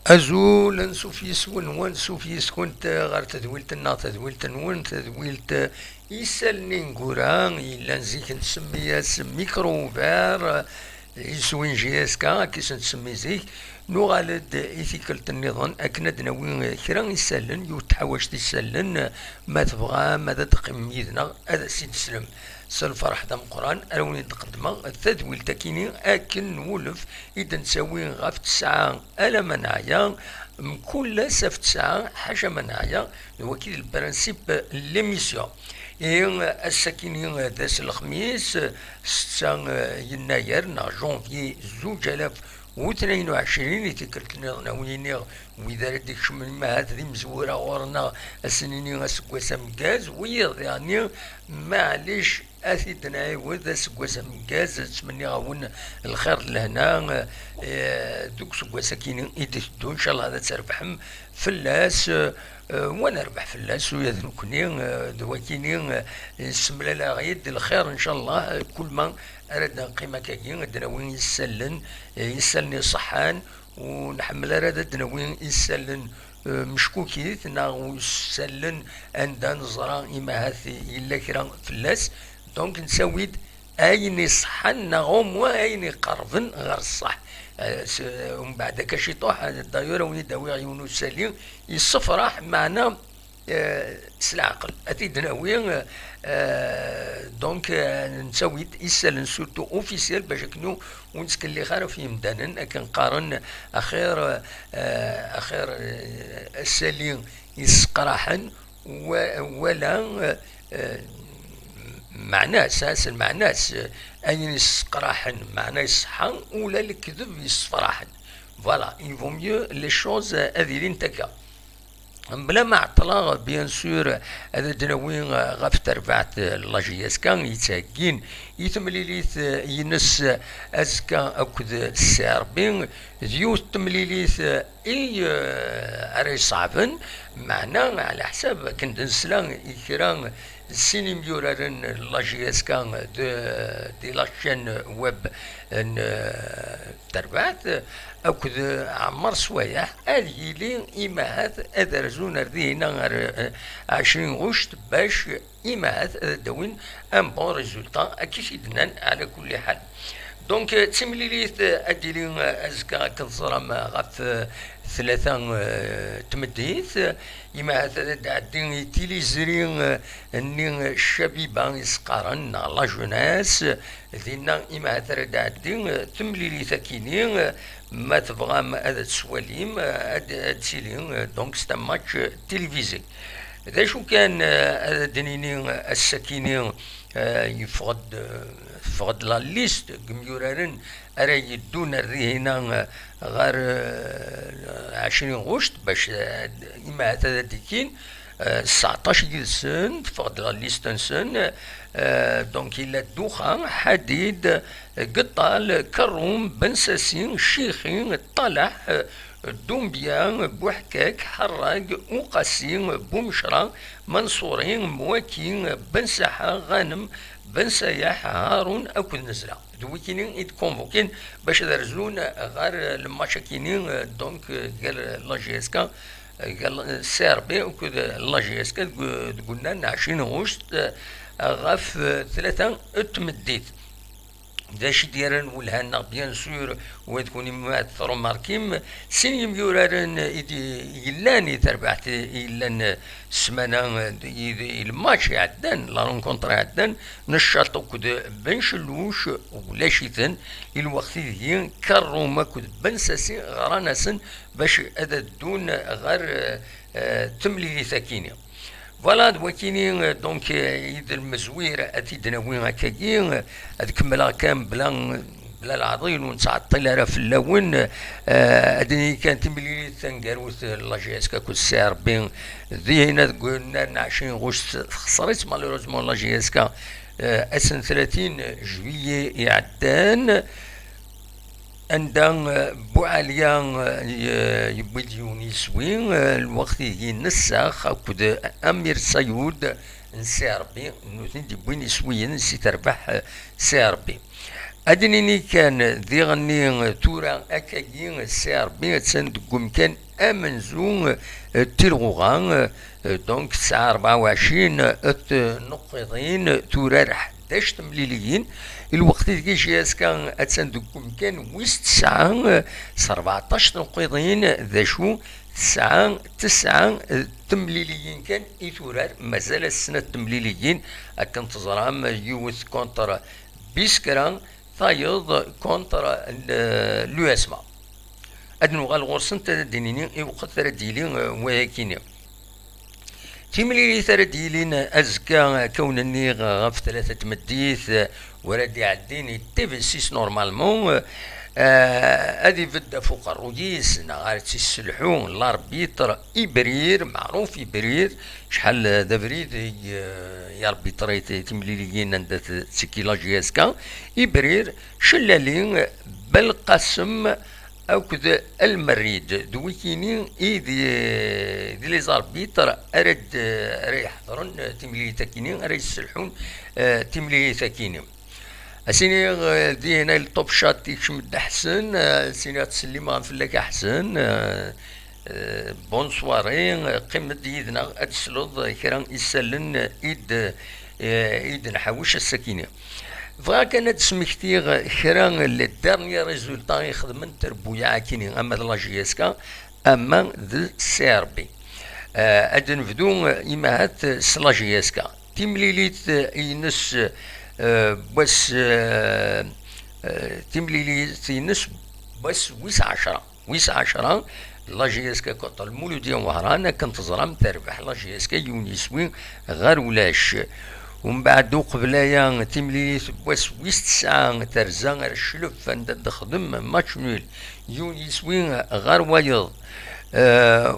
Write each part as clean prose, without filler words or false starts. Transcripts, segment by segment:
أزول نسوف يسون ونسوف يسكنت غير تدويلتنا تدويلت نون تدويلت يسالني نقورا إلا نزيك نسميها ميكروفير يسوين جي اس كا كيس نسمي زيك نغالد إيثيكلت النظام أكند نوين كرا يسالن يتحوش تسالن ما تبغى ماذا تقيم يدنا هذا سيد سلم سالفرح دام قران أروني تقدمه التدويل تكيني أكن نولف إذا نسوي غاف تسعة ألا منايا كل سف تسعة حاجة منايا وكيل البرانسيب ليميسيون الساكنين داس الخميس 6 يناير نهار جونفي 2022 يتكرت ناويين وإذا ردك شمل ما هذه مزورة غورنا السنين أسكواسا مكاز ويض يعني معليش أثيدنا عيوذ سكواسا مكاز تسمني غاون الخير لهنا دوك سكواسا كينين إدتو إن شاء الله هذا تربحهم فلاس وانا ربح فلاس ويذنكني دواكيني السملة غيد الخير ان شاء الله كل ما اردنا قيمة كاين دناوين يسلني صحان ونحمل اراد دناوين يسلن مشكوكيت ناغو يسلن عندنا نزرا إما هاثي إلا كرا فلاس دونك نسويد أين صحن نغوم وأين قربن غير الصح ومن بعد كشي طوح الدايره وني داوي عيونو سالين يصفرح معنا العقل اتيدنا وين دونك نسوي يسال سورتو اوفيسيال باش كنو ونسكلي خير في مدانا كنقارن اخير السالين يسقراحن ولا معناه ساس المعناه أين يسقراحن معناه يصحن ولا الكذب يصفراحن فوالا يفو ميو لي شوز هذي لين تكا بلا ما عطلا بيان سور هذا دناوين غاف تربعت لاجياس كان يتاكين يتمليليث ينس اسكا اكد الساربين ديوث تمليليث اي اري صعبن معنا على حساب كنت نسلان يكران السينما يورارن لاجياس كان دي لاشين ويب تربعت أكد عمر سوايح هذه لي إيماهات أدرزون ردينا 20 غشت باش إيماهات دوين أن بون ريزولتا أكيد على كل حال دونك تسمليليت أديلين أزكا كنصرم غاف ثلاثة تمديث إما هذا عدين تيليزرين أني الشبيبة يسقارن لا جوناس ذينا إما هذا عدين تمليلي ثكينين ما تبغى هذا تسواليم هذا تسيلين دونك ستا ماتش تلفزيوني ذا شو كان هذا دنينين السكينين يفقد لا ليست كميورارن أرا يدون الرهينة غير 20 غشت باش إما هذا ديكين 19 سن تفقد لا ليست سن دونك إلا الدخان حديد قطال كروم بنساسين شيخين طلح دومبيان بوحكاك حراق وقاسين بومشرا منصورين مواكين بنساحة غانم بن سياح هارون أكد نزرة دوكينين إد كونفوكين باش درزون غير المشاكينين دونك قال لاجيسكا قال سيربي أكد لاجيسكا قلنا 20 غشت غاف 3 تمديت داش ديرن ولهنا بيان سور وتكوني ما ثرو ماركيم سينيم يورارن يلاني تربحت يلان سمانا الماتش عدن لا رونكونتر عدن نشاطو كد بنشلوش ولا شيثن الوقت ذي كروما كد بنساسي غرانسن باش هذا دون غير تملي ثكيني فوالا دوكيني دونك يد المزوير اتيدنا وين هكاكي تكملها كان بلا العظيم ونتعطل راه في اللون ادني كانت ملي تنقروت لاجيسكا كل سعر بين ذي هنا قلنا 20 غشت خسرت مالوروزمون لاجيسكا اسن 30 جويي يعدان عندنا بوعليان يبديون يسوين الوقت ينسخ أكد أمير سيود نسيربي نوثين دي بوين يسوين نسي تربح سيربي أدنيني كان ذي غني تورا أكاين السعر بين تسندقم كان أمنزون تلغوغان دونك الساعة 24 نقيضين تورا رح داش تمليليين الوقت كيش ياسكان أتسندقم كان ويست ساعة 14 نقيضين ذا شو ساعة 9 تمليليين كان إثورار مازال السنة تمليليين أكن تزرام يوث كونتر بيسكران تايض كونتر لواسما أدنو غالغورسن تدينيني وقت ترديلين ويكيني تيمليلي ترديلين أزكا كونني غاف 3 مديث وردي عديني تيفي 6 نورمالمون هذه فدا فوق الروديس نغارت السلحون لاربيتر إبرير معروف إبرير شحال دافريد يا ربي طريت تمليليين عند تسكيلاجياسكا إبرير شلالين بالقسم أو كذا المريد دويكيني دي لي زاربيتر أرد يحضرون تمليلي تاكينين أرد يسلحون تمليلي تاكينين أسيني دي هنا الطوب شات يشمد أحسن أسيني تسليما فلك أحسن بون سواري قمة يدنا أتسلوض كران يسلن إيد نحوش السكينة فغا كانت سمكتيغ كران الدرنيا ريزولتا يخدمن تربويا كيني أما لاجياسكا أما ذا سيربي أدن فدو إماهات سلاجياسكا تيمليليت ينس بس تمليلي تينس بس 19 لا جيسكا كوطل مولوديا وهرانا كنت زرام تربح لا جيسكا يونيسوين غير ولاش ومن بعد قبلايا تمليلي بس 9 ترزا غير الشلف عند تخدم ماتش نول يونيسوين غير وايض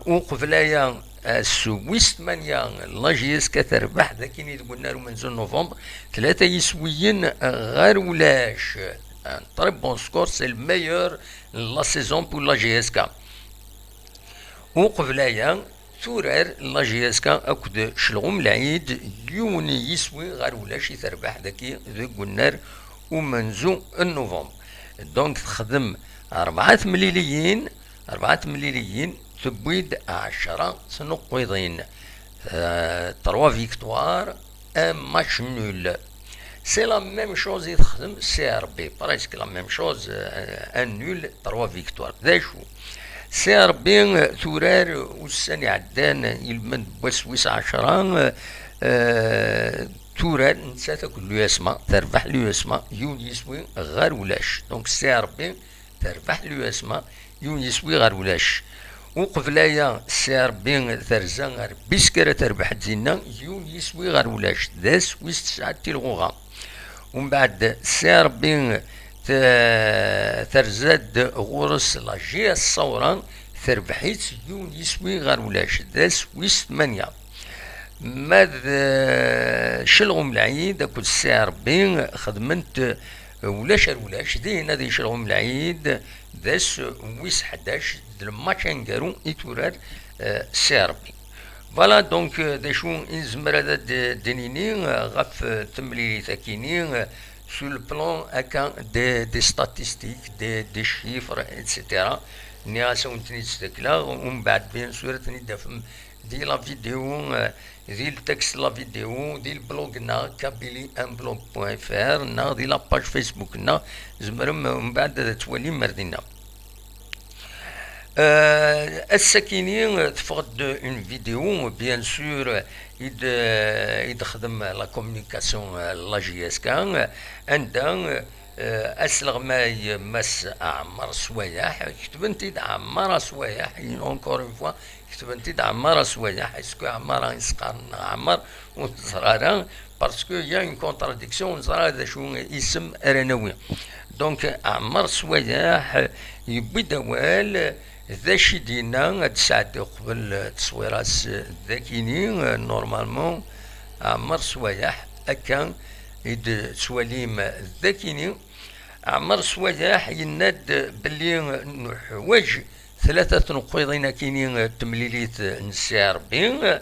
وقبلايا سويست مانيا لاجيس كتربح ذاكيني قلنا له من نوفمبر 3 يسويين غير ولاش تري بون سكور سي الميور لا سيزون بو لاجيسكا وقبلايا تورار لاجيسكا اكد شلغم العيد يوني يسوي غير ولاش يتربح ذاكي ذو قلنا ومنزو نوفمبر دونك تخدم 4 مليليين تبويد 10 سنقيضين 3 فيكتوار ان ماتش نول سي لا ميم شوز يخدم سي ار بي بريسك لا ميم شوز ان نول 3 فيكتوار ذا شو سي ار بي تورار والسنة عدان يلمن بوسويس 10 تورار نسات كل يسمع تربح لي يسمع يون يسوي غير ولاش دونك سي ار بي تربح لي يسمع يون يسوي غير ولاش وقبلايا سير بين ثرزا غير بيسكرة تربح تزينا يون يسوي غير ولاش داس ويست ساعات تلغوغا ومن بعد سير بين ثرزاد غورس لاجيا الصورة تربحيت يون يسوي غير ولاش داس ويست 8 ماذا شلغم العيد اكو السعر بين خدمت ولاش دينا دي شلغم العيد داس ويس 11 الماتش انكارو يتورار سيربي فوالا دونك دا شو نزمر هذا دنيني غاف تمليلي تاكيني سو البلان هكا دي ستاتيستيك دي شيفر اتسيتيرا نياسا ونتني تستكلا ومن بعد بيان سور تني دافم دي لا فيديو دي التكست لا فيديو دي البلوغنا كابيلي ان بلوغ بوان فار نا دي لا باج فيسبوك نا زمرم من بعد توالي مردينا السكينين تفقد اون فيديو بيان سور يخدم لا كومونيكاسيون لا جي اس كان عندها اسلغ ماي مس اعمر سوايح كتبنتي عمر سوايح اونكور اون فوا كتبنتي عمر سوايح اسكو عمر يسقر عمر وزرارا باسكو يا اون كونتراديكسيون زرا هذا شو اسم ارنوي دونك عمر سوايح يبي دوال ذا شي دينا هاد ساعات قبل تصويرات ذاكيني نورمالمون عمر سوايح هكا يد سواليم ذاكيني عمر سوايح يناد بلي نحواج 3 نقيضين كاينين تمليليت نسي ربي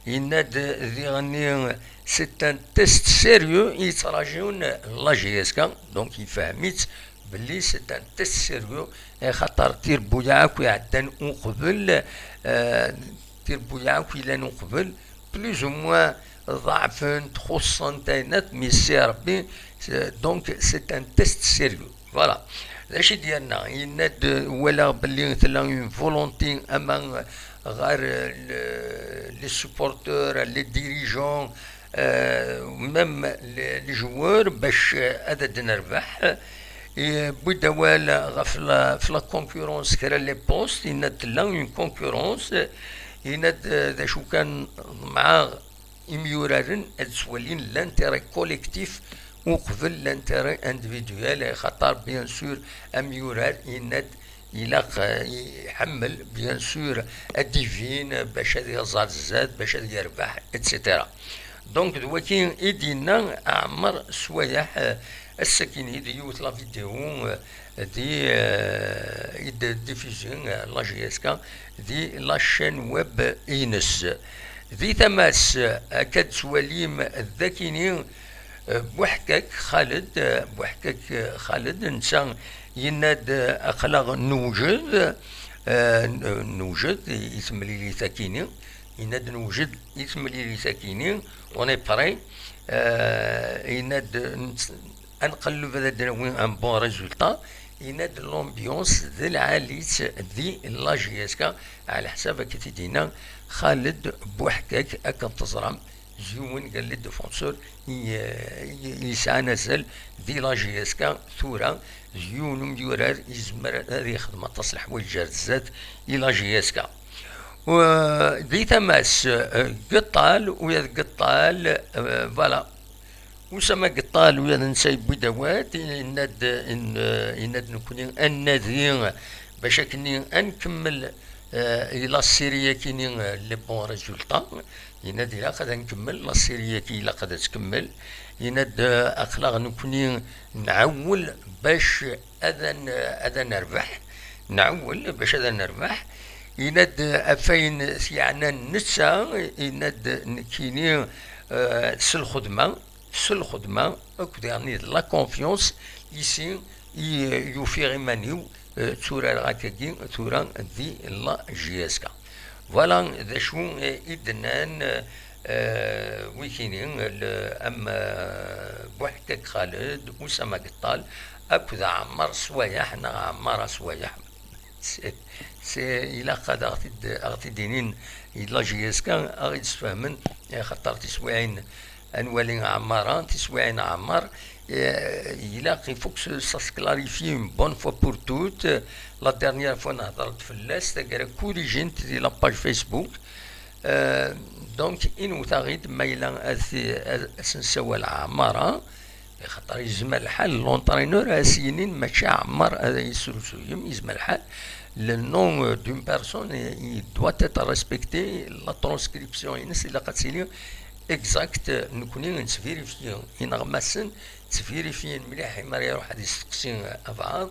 يناد ذي غني سي ان تيست سيريو يتراجعون لا جي اس كا. دونك يفهميت بلي سي ان تيست سيريو، خاطر تير بوياك ويعدان قبل، تير بوياك إلا قبل بلوز او موان ضعفن تخصنتينات مي سي ربي. دونك سي ان تيست سيريو. فوالا اش ديالنا يناد ولا بلي مثلا اون فولونتي اما غير لي سوبورتور لي ديريجون ميم لي جوار باش عدد نربح. بدا ولا في لا كونكورونس كرا لي بوست يناد لا اون كونكورونس يناد ذا شو كان مع يميورارن تسولين لانتيري كوليكتيف وقبل لانتيري انديفيدوال. خاطر بيان سور اميورار يناد يلاق يحمل بيان سور الديفين باش هذا يزال الزاد باش هذا يربح اتسيتيرا. دونك دواكي ايدينا عمر سوايح السكين يدي يوت لا فيديو دي ديفيزيون لا جي اس كا دي لا شين ويب اينس ذي تماس اكاد سواليم الذاكيني بوحكك خالد بوحكك خالد انسان يناد اخلاق نوجد نوجد يسمى لي ثاكيني يناد نوجد يسمى لي ثاكيني اوني بري يناد نقلب هذا دراوين ان بون ريزولتا. يناد لومبيونس ذي العاليت ذي لا جي اس كا على حساب كتدينا خالد بوحكاك اكن تزرم زيون قال لي ديفونسور يسعى نزل ذي لا جي اس كا ثورة زيون مديورار يزمر هذه يخدم تصلح وجهة الزاد الى جي اس كا. وذي تماس قطال ويا قطال فوالا وسما قطال ويا نساي بدوات يناد نكوني النذير باش كني نكمل الى السيريا كيني لي بون ريزولتا. يناد الى قد نكمل لا سيريا كي الى قد تكمل يناد اخلاق نكوني نعول باش اذا نربح نعول باش اذا نربح. يناد افين يعني نسا يناد كيني سل الخدمه اكو يعني لا كونفيونس يسي يوفي مانيو تورا هكاكي تورا دي لا جي اس كا. فوالا ذا شو إدنان ويكينين أما بوحكك خالد وسما قطال أكو ذا عمر سوايح نا عمار سوايح سي إلا قد أغتي دينين إلا جي اس كا أغيد تفهمن خاطر تسواعين أنوالين عماران تسواعين عمار. Il faut que ça se clarifie une bonne fois pour toutes. La dernière fois, on a parlé de corriger la page Facebook. Donc, il nous arrive مايلا سنسوى العمارة خاطر يزمى الحال لونطرينور سنين ماشي عمر هذا يسلسويم يزمى الحال. Le nom d'une personne il doit être respecté. La transcription ينس إلا قد سيلي اكزاكت نكوني نتفيريفيو ينغمسن تفيريفيين مليح ما يروح هاد يستقسي بعض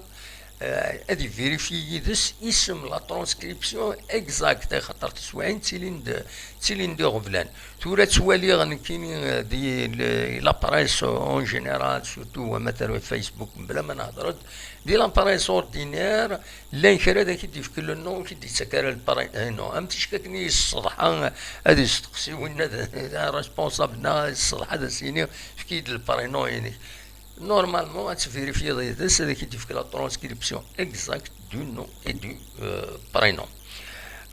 هادي فيريفي يدس اسم لا ترانسكريبسيون اكزاكت خاطر تسواعين تيلين دي غفلان تورا تسوالي غنكيني دي لاباريس اون جينيرال سورتو مثلا فيسبوك بلا ما نهضرد دي لاباريس اوردينير لا كرا داك يدي في كل النوم كيدي تسكر الباري نو ام تشككني الصدحه هادي يستقسي وين ريسبونسابلنا الصدحه هذا سيني في كيد البارينو يعني normalement tu vérifies c'est ce qui dit que la transcription exacte du nom et du prénom.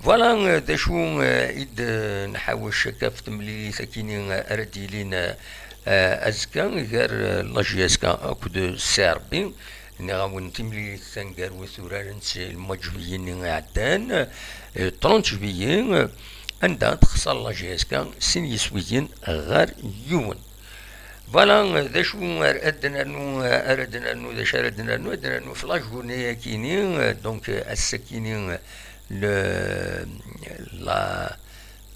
Voilà des choses إد نحاوش كافة ملي ساكنين أرديلين أزكا غير لاجياسكا أكود سيربي نغاون تملي ثنقر وثورار نسي المجويين عدان 30 جويين عندها تخسر لاجياسكا سين يسويين غير يون. فوالا ذا شو أردنا نو ذا شردنا نو في لا جورني كيني دونك السكيني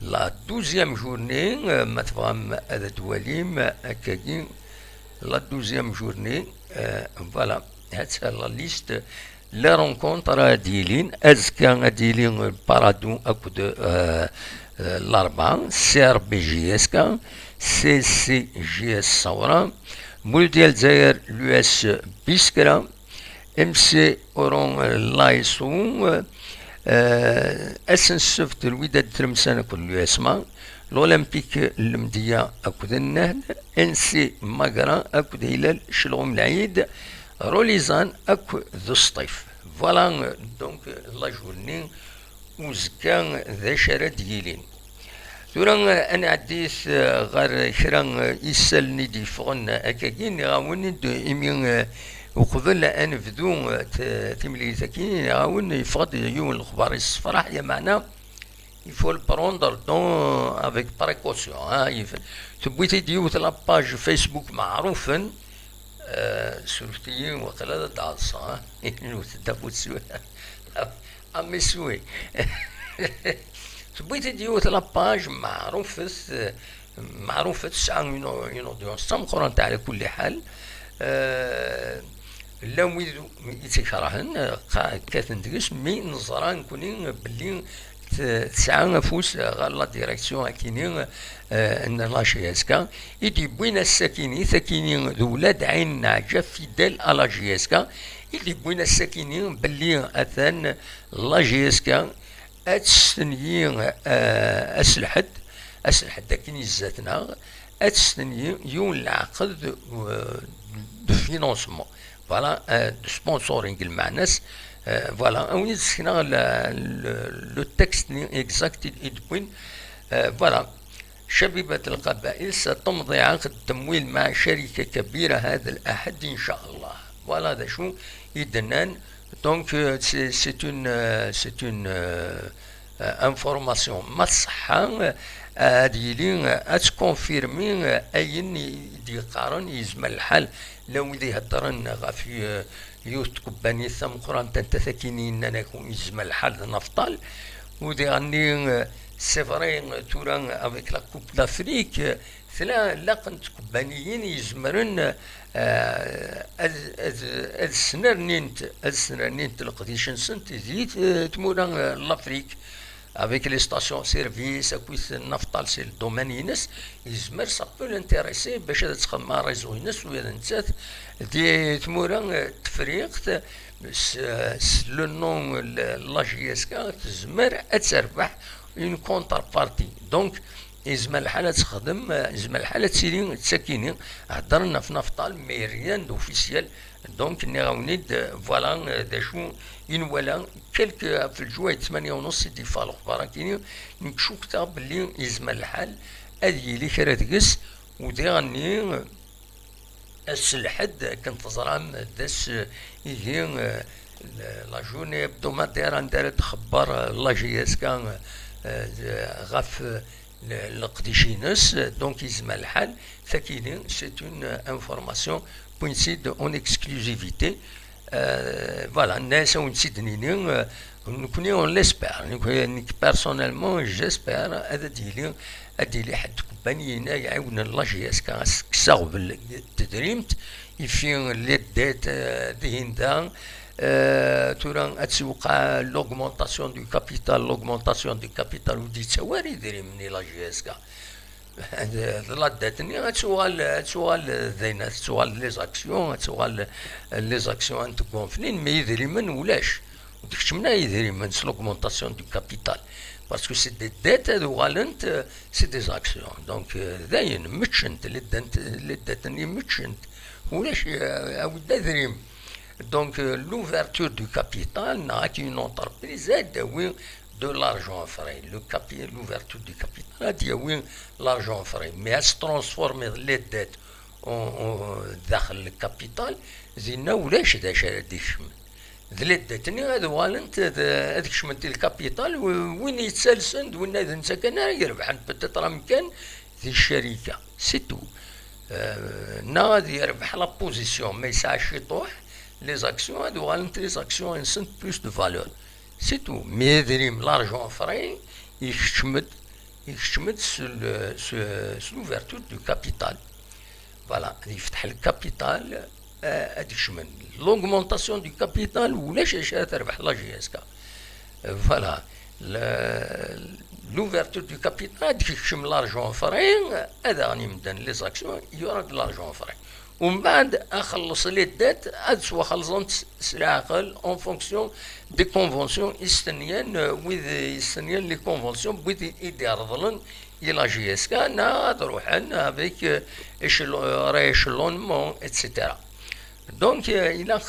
لا دوزيام جورني ما تفهم هذا دواليم هكاكي لا دوزيام جورني. فوالا هاتسا لا ليست لا رونكونتر ديلين أزكا ديلين بارادو أكود الأربعة سي ار بي جي اسكا CCJS صورة، مولديال الجزائر US بيسكرا، MC أورون لايسو، SNSF الوداد ترمسان كل يسمع، الأولمبيك المدية أكد النهد، NC ماغرا أكد هلال شلغم العيد، روليزان أكد ذو الصيف. فوالا دونك لا جورني وزكا ذا شرد يلين. ثورا أنا عديت غير كرا يسالني دي فغن أكاكين غاوني دو إمين وقبل أن بدو تمليزاكين غاون يفقد يوم الأخبار الصفراء يا معنا il faut le prendre dans avec précaution تبويتي ديوت لاباج فيسبوك معروفا سورتي وقلا دعصا تدفوت سوى أمي سوي تبويتي ديوت لاباج معروفة تسعة من أودينس سامقران على كل حال لا ويدو يتكرهن كاثن دقس مي نظران كونين بلي تسعة فوس غير لا ديريكسيون كينين ان لا جي يدي بوين الساكيني ثاكينين ذولاد عين نعجة فيدال على جي يدي بوين الساكينين بلي اثان لا جي اتستنيين اسلحد داكين زاتنا اتستنيين يون العقد دو فينونسمون فوالا دو سبونسورينغ المعناس فوالا اوني سكنا لو تكست اكزاكت يدوين فوالا شبيبة القبائل ستمضي عقد تمويل مع شركة كبيرة هذا الأحد إن شاء الله. فوالا هذا شو يدنان دونك سي اون انفورماسيون مصحة هادي اتكونفيرمي اين يدي قارن يزمل الحال لو يدي هدرن غافي يوت كوباني ثم قران تنتثكينين نكون يزمل الحال نفطال ودي غني سيفرين توران افيك لا كوب دافريك ثلا لقنت كوبانيين يزمرن السنرنين تلقديشن سنت زيت تموران لافريك avec les stations-service, نفطال سي الدومين ينس يزمر سابو لانتيريسي باش تخدم مع ريزو ينس ويا نتات دي تمورا تفريق لو نون لا جي اس كا تزمر تربح اون كونتر بارتي دونك يزمر الحالة تخدم يزمر الحالة تسيرين تساكينين هضرنا في نفطال مي ريان دوفيسيال دونك ني غاونيد فوالا داشو ولا كلك في الجوايد 8:30 دي فالو كيني نشوكتا بلي يزمر الحال هادي لي كرا تقس ودي غني السلحد كنت زرام داس يجي لا جورني hebdomadaire ندار تخبر لا جي اس كان غاف القديشينس دونك يزمر الحال ثاكيني سي اون انفورماسيون بوينسيد اون اكسكلوزيفيتي فوالا الناس ونسيدنيني نكوني اون ليسبير بيرسونيلمون جيسبير هذا ديلي حد كومبانينا يعاون لا جي اس كا كساغ تدريمت يفين لي ديت دهيندا توران اتسوقع لوغمونطاسيون دو كابيتال ودي تواري دريمني لا جي اس كا لا داتني تسوال ذينا تسوال لي زاكسيون تسوال لي زاكسيون انت كونفلين مي يدري من ولاش وديك منا يدري من لوغمونطاسيون دو كابيتال باسكو سي دي ديت هادو غالنت سي دي زاكسيون دونك داين متشنت اللي داتني متشنت ولاش عاود دريم دونك لوفرتور دو كابيتال نعطي اون اونتربريز هاداوي de l'argent frais. L'ouverture du capital a dit oui, l'argent frais. Mais à se transformer les dettes dans le capital, c'est là où les choses ديشمن. les dettes ni هذا والنت هذيك شمنت الكابيتال وين يتسلسل وين هذا نسكن يربح بتطرا مكان ذي الشركة سي تو. نادي يربح لا بوزيسيون ما يسعش يطوح لي زاكسيون هذو والنت لي زاكسيون ينسنت بلوس دو فالور. سي تو مي يدريم لارجون فري يشمد سلوفرتور دو كابيتال فوالا يفتح الكابيتال هادي يشمل لوغمونطاسيون دو كابيتال ولاش تربح لا جي اس كا فوالا l'ouverture du capital تكشم l'argent فري هذا غني مدن لي زاكسيون يورد l'argent فري ومن بعد اخلص لي الدات هاد سوا خلصنت سلاعقل اون فونكسيون دي كونفونسيون يستنيان ويذ يستنيان لي كونفونسيون بويذ يدي رضلن الى جي اس كا نا روحن افيك ريشلونمون اتسيتيرا دونك الى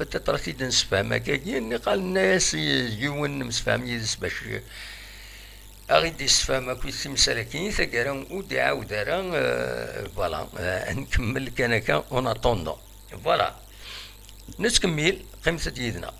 بتاتر تيد نسفهم هكاكي اللي قال الناس يون مسفهم يدس باش أغيد يسفهم كويس مسالكين ثقرا ودي عاودارا فوالا نكمل كان هكا اون اتوندون فوالا نتكمل قيمة يدنا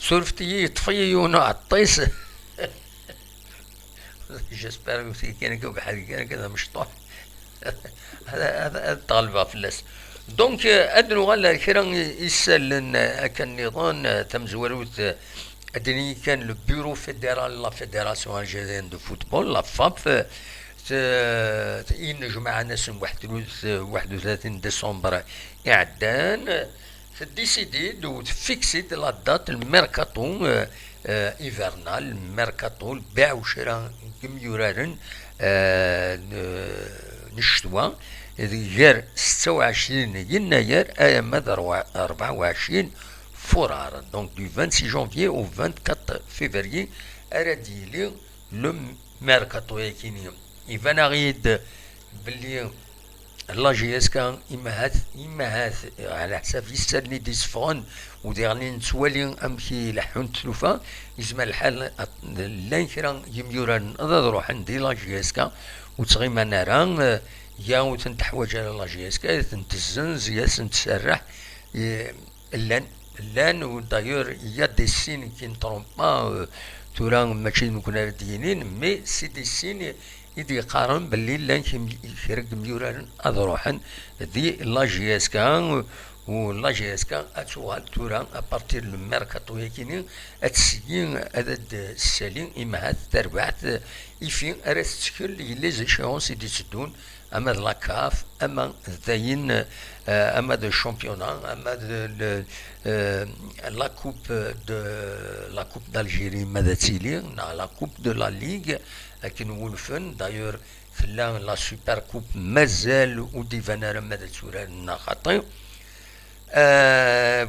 سولفتي طفيون عطيس جيسبر كان كذا مشطوح هذا طالبه فلاس دونك ادنو غالا كرا يسال كان نظام تم زوروت ادني كان لو بيرو فيدرال لا فيدراسيون الجزائريين دو فوتبول لا فاب ينجمع ناس 31 ديسمبر اعدان ديسيدي دو فيكسيد لا دات الميركاتو ايفرنال الميركاتو البيع وشراء كميورارن نشتوا غير 26 يناير مدى 24 فرار دونك دو 26 جانفي او 24 فيفري ارديلي لو ميركاتو يكيني يفان غيد بلي لا جي اس كان إمهات على حساب يستني ديسفون وديرني نتوالي أمشي لحون تلوفا يسمى الحال لين كرا يميوران روح عندي لا جي اس كان وتغي منارا يا تنتحوج على لا جي اس كان تنتزن زياس نتسرح لان ودايور يا دي سين كي نترومبا تورا ماشي نكون ردينين مي سي دي سين يدي قارن باللي لان كيرق ميوران اضروحن دي لا جي اس كان ولا جي اس كان اتوال تورا ابارتير لو ميركاتو يكيني اتسيين عدد السالين امهات تربعت يفين ارستكل لي زيشونس يدي تدون اما لا كاف اما داين اما دو شامبيونا اما لا كوب دو لا كوب دالجيري ماذا تيلي لا كوب دو لا ليغ لكن ولفن دايور في لا سوبر كوب مازال ودي فانارا ماذا تورا خاطي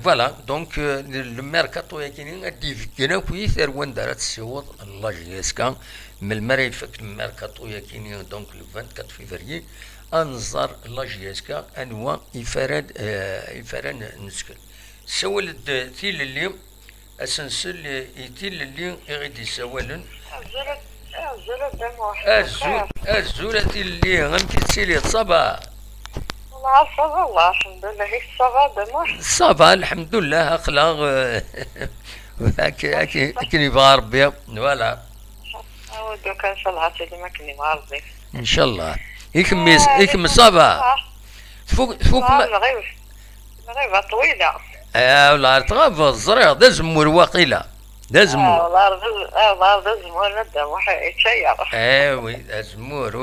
فوالا دونك الميركاتو يكيني دي فيكينا كوي ثروان دارت السيوط لا جي اس كان من المري فك الميركاتو يكيني دونك لو 24 فيفري انظر لا جي اس كان انواع يفرد نسكن سولد تيل اللي اسنسل يتيل اللي يغيد يسولن الزولة اللي غنمشي تسيلي صبا والله صبا والله الحمد لله هيك صبا دموع صبا الحمد لله اخلاق هاكي يبغى ربي فوالا ودو كان صلها سيدي ما كني مع ربي ان شاء الله يكمل صبا فوق غيبة طويلة ولا تغاب الزرير دا زمور واقيلا دا زمور والله دا زمور ندم واحد يتشير وي دا زمور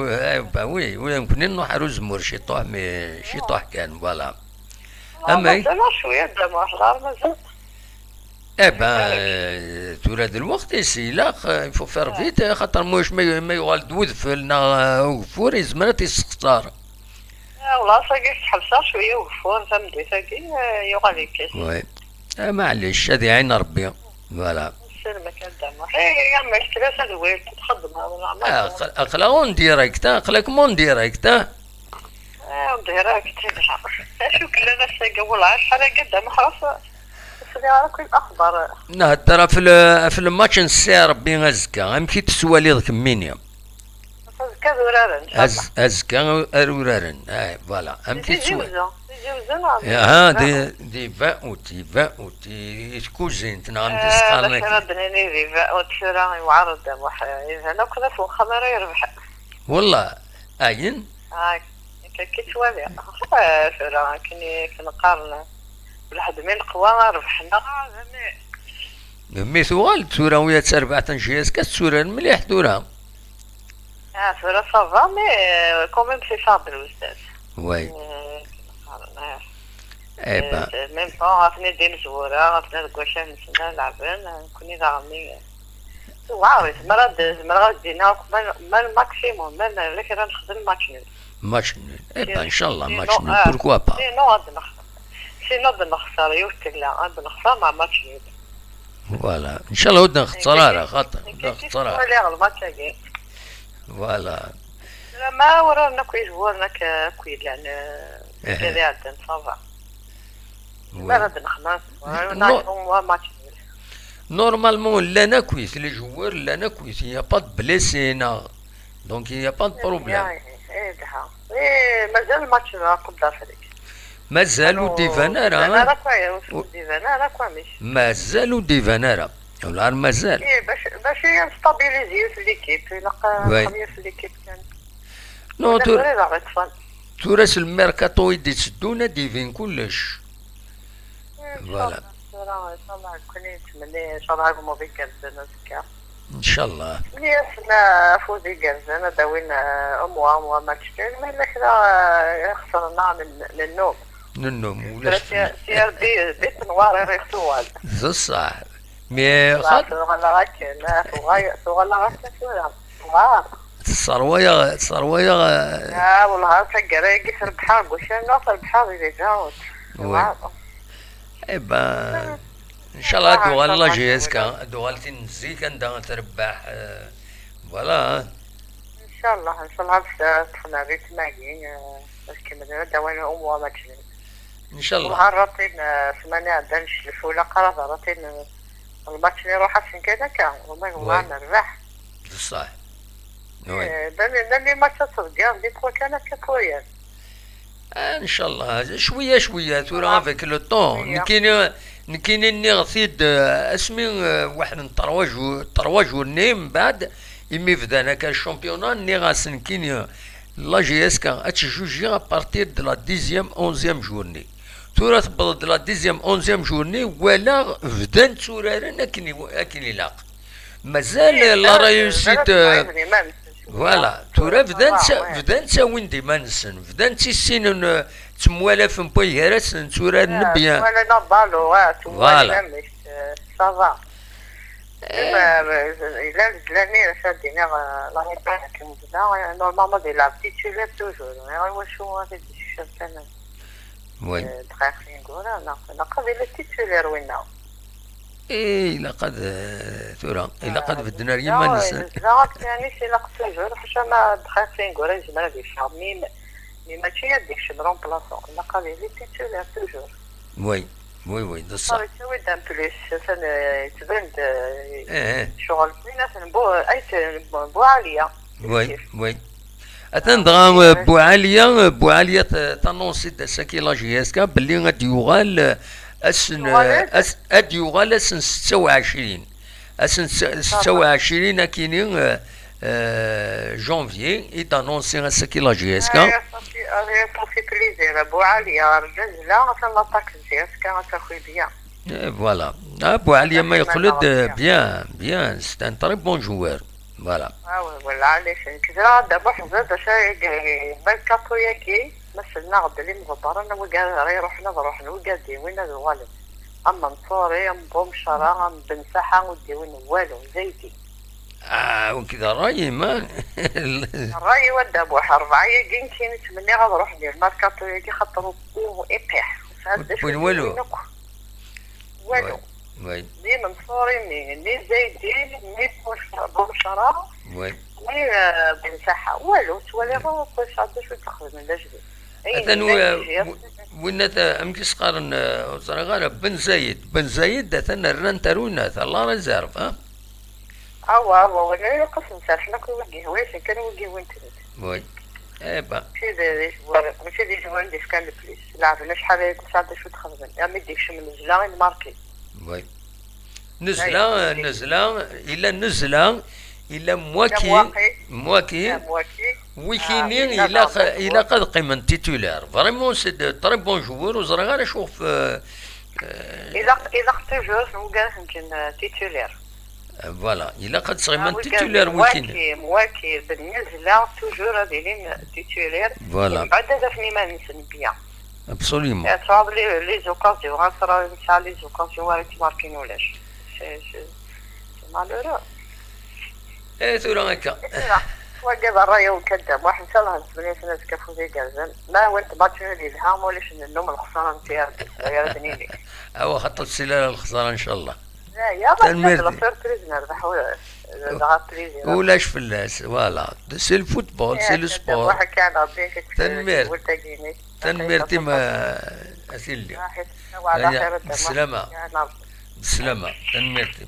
وي ويمكن نحرو زمور شي طوح كان فوالا اما شوية دم احضر مازال توراد الوقت يسيلاق يفو فير فيت خاطر موش ما يغالد وذفلنا وفور يزمرت يسختار والله ساقي حبسة شوية وفور تمدي ساقي يغال يكيس وي معليش هذه عين ربي فوالا السلمة كان دم يا عمي اشتريت هذا وين تتخدم هذا اقلاون ديريكت اقلاك مون ديريكت ديريكت شو كلنا ساقي والعرش على قدام خلاص كل اخبار ترى في الماتش نسي ربي غزكا امكي تسوالي ذاك مينيا أزكى ذرارا إن شاء الله. أزكى أرورارا فوالا أمتي تسوى ها دي فاوتي تكوزين تنعم باش تسقالك ردني ذي وتشرا يعرض أنا كنا في الخمر يربح. والله أين هاي كي توالي شرا كنقارن بالحد من القوى ربحنا مي ثوال تورا ويا تربع تنجيز كتورا مليح تورا شرا صافا مي كوميم سي صابر الأستاذ. وي ايبا ميم طون عرفني دي مزورة عرفنا الكواشا نسنا لعبان كوني زعمي واو مرات دينا ما الماكسيموم ما لكن نخدم الماكسيموم ماتش نول ايبا ان شاء الله ماتش نول بوركوا با سينو غادي نخسر يوكل لا غادي نخسر مع ماتش نول. فوالا ان شاء الله ودنا نخسرها خاطر نخسرها ولا الماتش كاين فوالا ما ورانا كويس ورنا كويس لان هذا عندنا صافا ما غادي نخدم نعرفوا ماتش نول. نورمالمون لا نكويس لي جوار لا نكويس يا با دو بليسينا دونك يا با دو بروبليم. مازال الماتش قد افريك مازالوا ديفانارا انا كويس ديفانارا كويس مازالوا ديفانارا ولا مازال باش يستابيليزيو في ليكيب يلقى خميس في ليكيب كان نو تورس الميركاتو يدي تسدونا ديفين كلش فوالا ان شاء الله كوني نتمنى ان شاء الله هاكم في كرزنا زكا ان شاء الله ياسنا فوزي كرزنا داوينا اموا ماتش كاين ما الا كذا خسرنا من النوم ولا سير بيت نوار يريختوال صح مي خاطر ولا غاكن ولا غاكن الصرويه والله تقرا في البحر وش نوصل البحر إذا جاوت ايبا ان شاء الله دوغال لا جيسكا دوغالتي نزيك عندها تربح فوالا ان شاء الله تفنا بيت ماكين باش كيما داوينا اموا ماكين ان شاء الله وهرطين ثمانية عندنا نشلف ولا قرض رطين الماتش اللي يروح عشان كذا كان والله هو نربح صح لاني ماتش صدق دي تخو كانت كويس ان شاء الله شويه تورا افيك لو طون نكين نغثيد اسمي واحد نطرواج ونيم بعد يمي فدانا كان الشامبيونان ني غاسن كينيا لا جي اس كان اتشجوجي ابارتير دو لا 10 جورني تورا تبدا دو لا 10 جورني ولا فدان تورارنا اكني لاق مازال لا ريوسيت فوالا تورا فدان تاوين ديما نسن فدان تيسين تموالا في مبيهرات تورا نبيا ولا نضالو فوالا صافا إلا زلاني شادينا لا نيبان كنبدا نورمالمون يلعب تيتولار توجور واش هو هذا الشيء انا وي دقيقة نقول نقضي التيتولار وينا لقد تورا لقد بدنا ريما نسن لا يعني سي لقد توجور حتى ما دقيقة نقول جمال دي شامين مي ماشي هذيك شي رومبلاسون لقد لي تيتولار توجور وي ده صح توي دام بليس تبان شغل فينا بو عالية وي اتندغا بو عالية تانونسي داساكي لا جي اس كا بلي غادي يغال يغال اسن 26 اسن 26 كاينين جونفيي يتانونسي اساكي لا جي اس كا هي طافي بليزير بو عالية رجل لا لاطاك جي اس كا تاخذ بيان فوالا بو عالية ما يخلد بيان سي ان تري بون جوار فوالا ولا علاش كذا دابا حزاد شي بالكاتو ياكي مثلنا غدا اللي مضبرنا وكاع رحنا وكادي وين الغالب اما نصوري ام بومشرا ام بنساحه وديوين والو زيتي وكذا رايي ما الراي ودا بو حربعه ياكي نتمنى غنروح ندير ماركاتو ياكي خاطر ايبيح وين والو وي ديما نصوري ني زيتي ني بومشرا وي ني بنساحه والو تولي غير كلشي عندها شويه تخدم لا جبد اذن وينتا امكيس قارن صراغا بن زايد ثنا ران تارونا الله رزارف ولا قسم حنا كل وجه واش كان وجه وين تريد وي ايبا ماشي دي جوان دي كان البليس لا عرفنا شحال ساعات شو تخدم يا ما يديكش من الزلا ماركي وي نزله الا مواكي ويكيني الا قد قيمن تيتولار فريمون سي دو تري بون جوور وزرا غير اشوف اذا توجور نلقاه يمكن تيتولار فوالا الا قد صغيمن تيتولار ويكيني مواكي بالنزله توجور هذه تيتولار فوالا بعد هذا فني ما نسن بيان ابسوليومون صعب لي زوكازيون غنصرا نسعى لي زوكازيون ولا تماركين ولاش سي مالورو ثورة هكا وقف الراي وكذب واحد ان شاء الله نسبني سنة كفو زي قازن ما وانت باتشنو لي الهام ولاش من النوم الخسارة نتاعي يا بنيني او خط السلالة الخسارة ان شاء الله لا يا بس لا سيربريز نربح ولاش فلاس فوالا سي الفوتبول سي لو سبور واحد كان عطيك تنميرتي ما اسيلي بالسلامة بالسلامة تنميرتي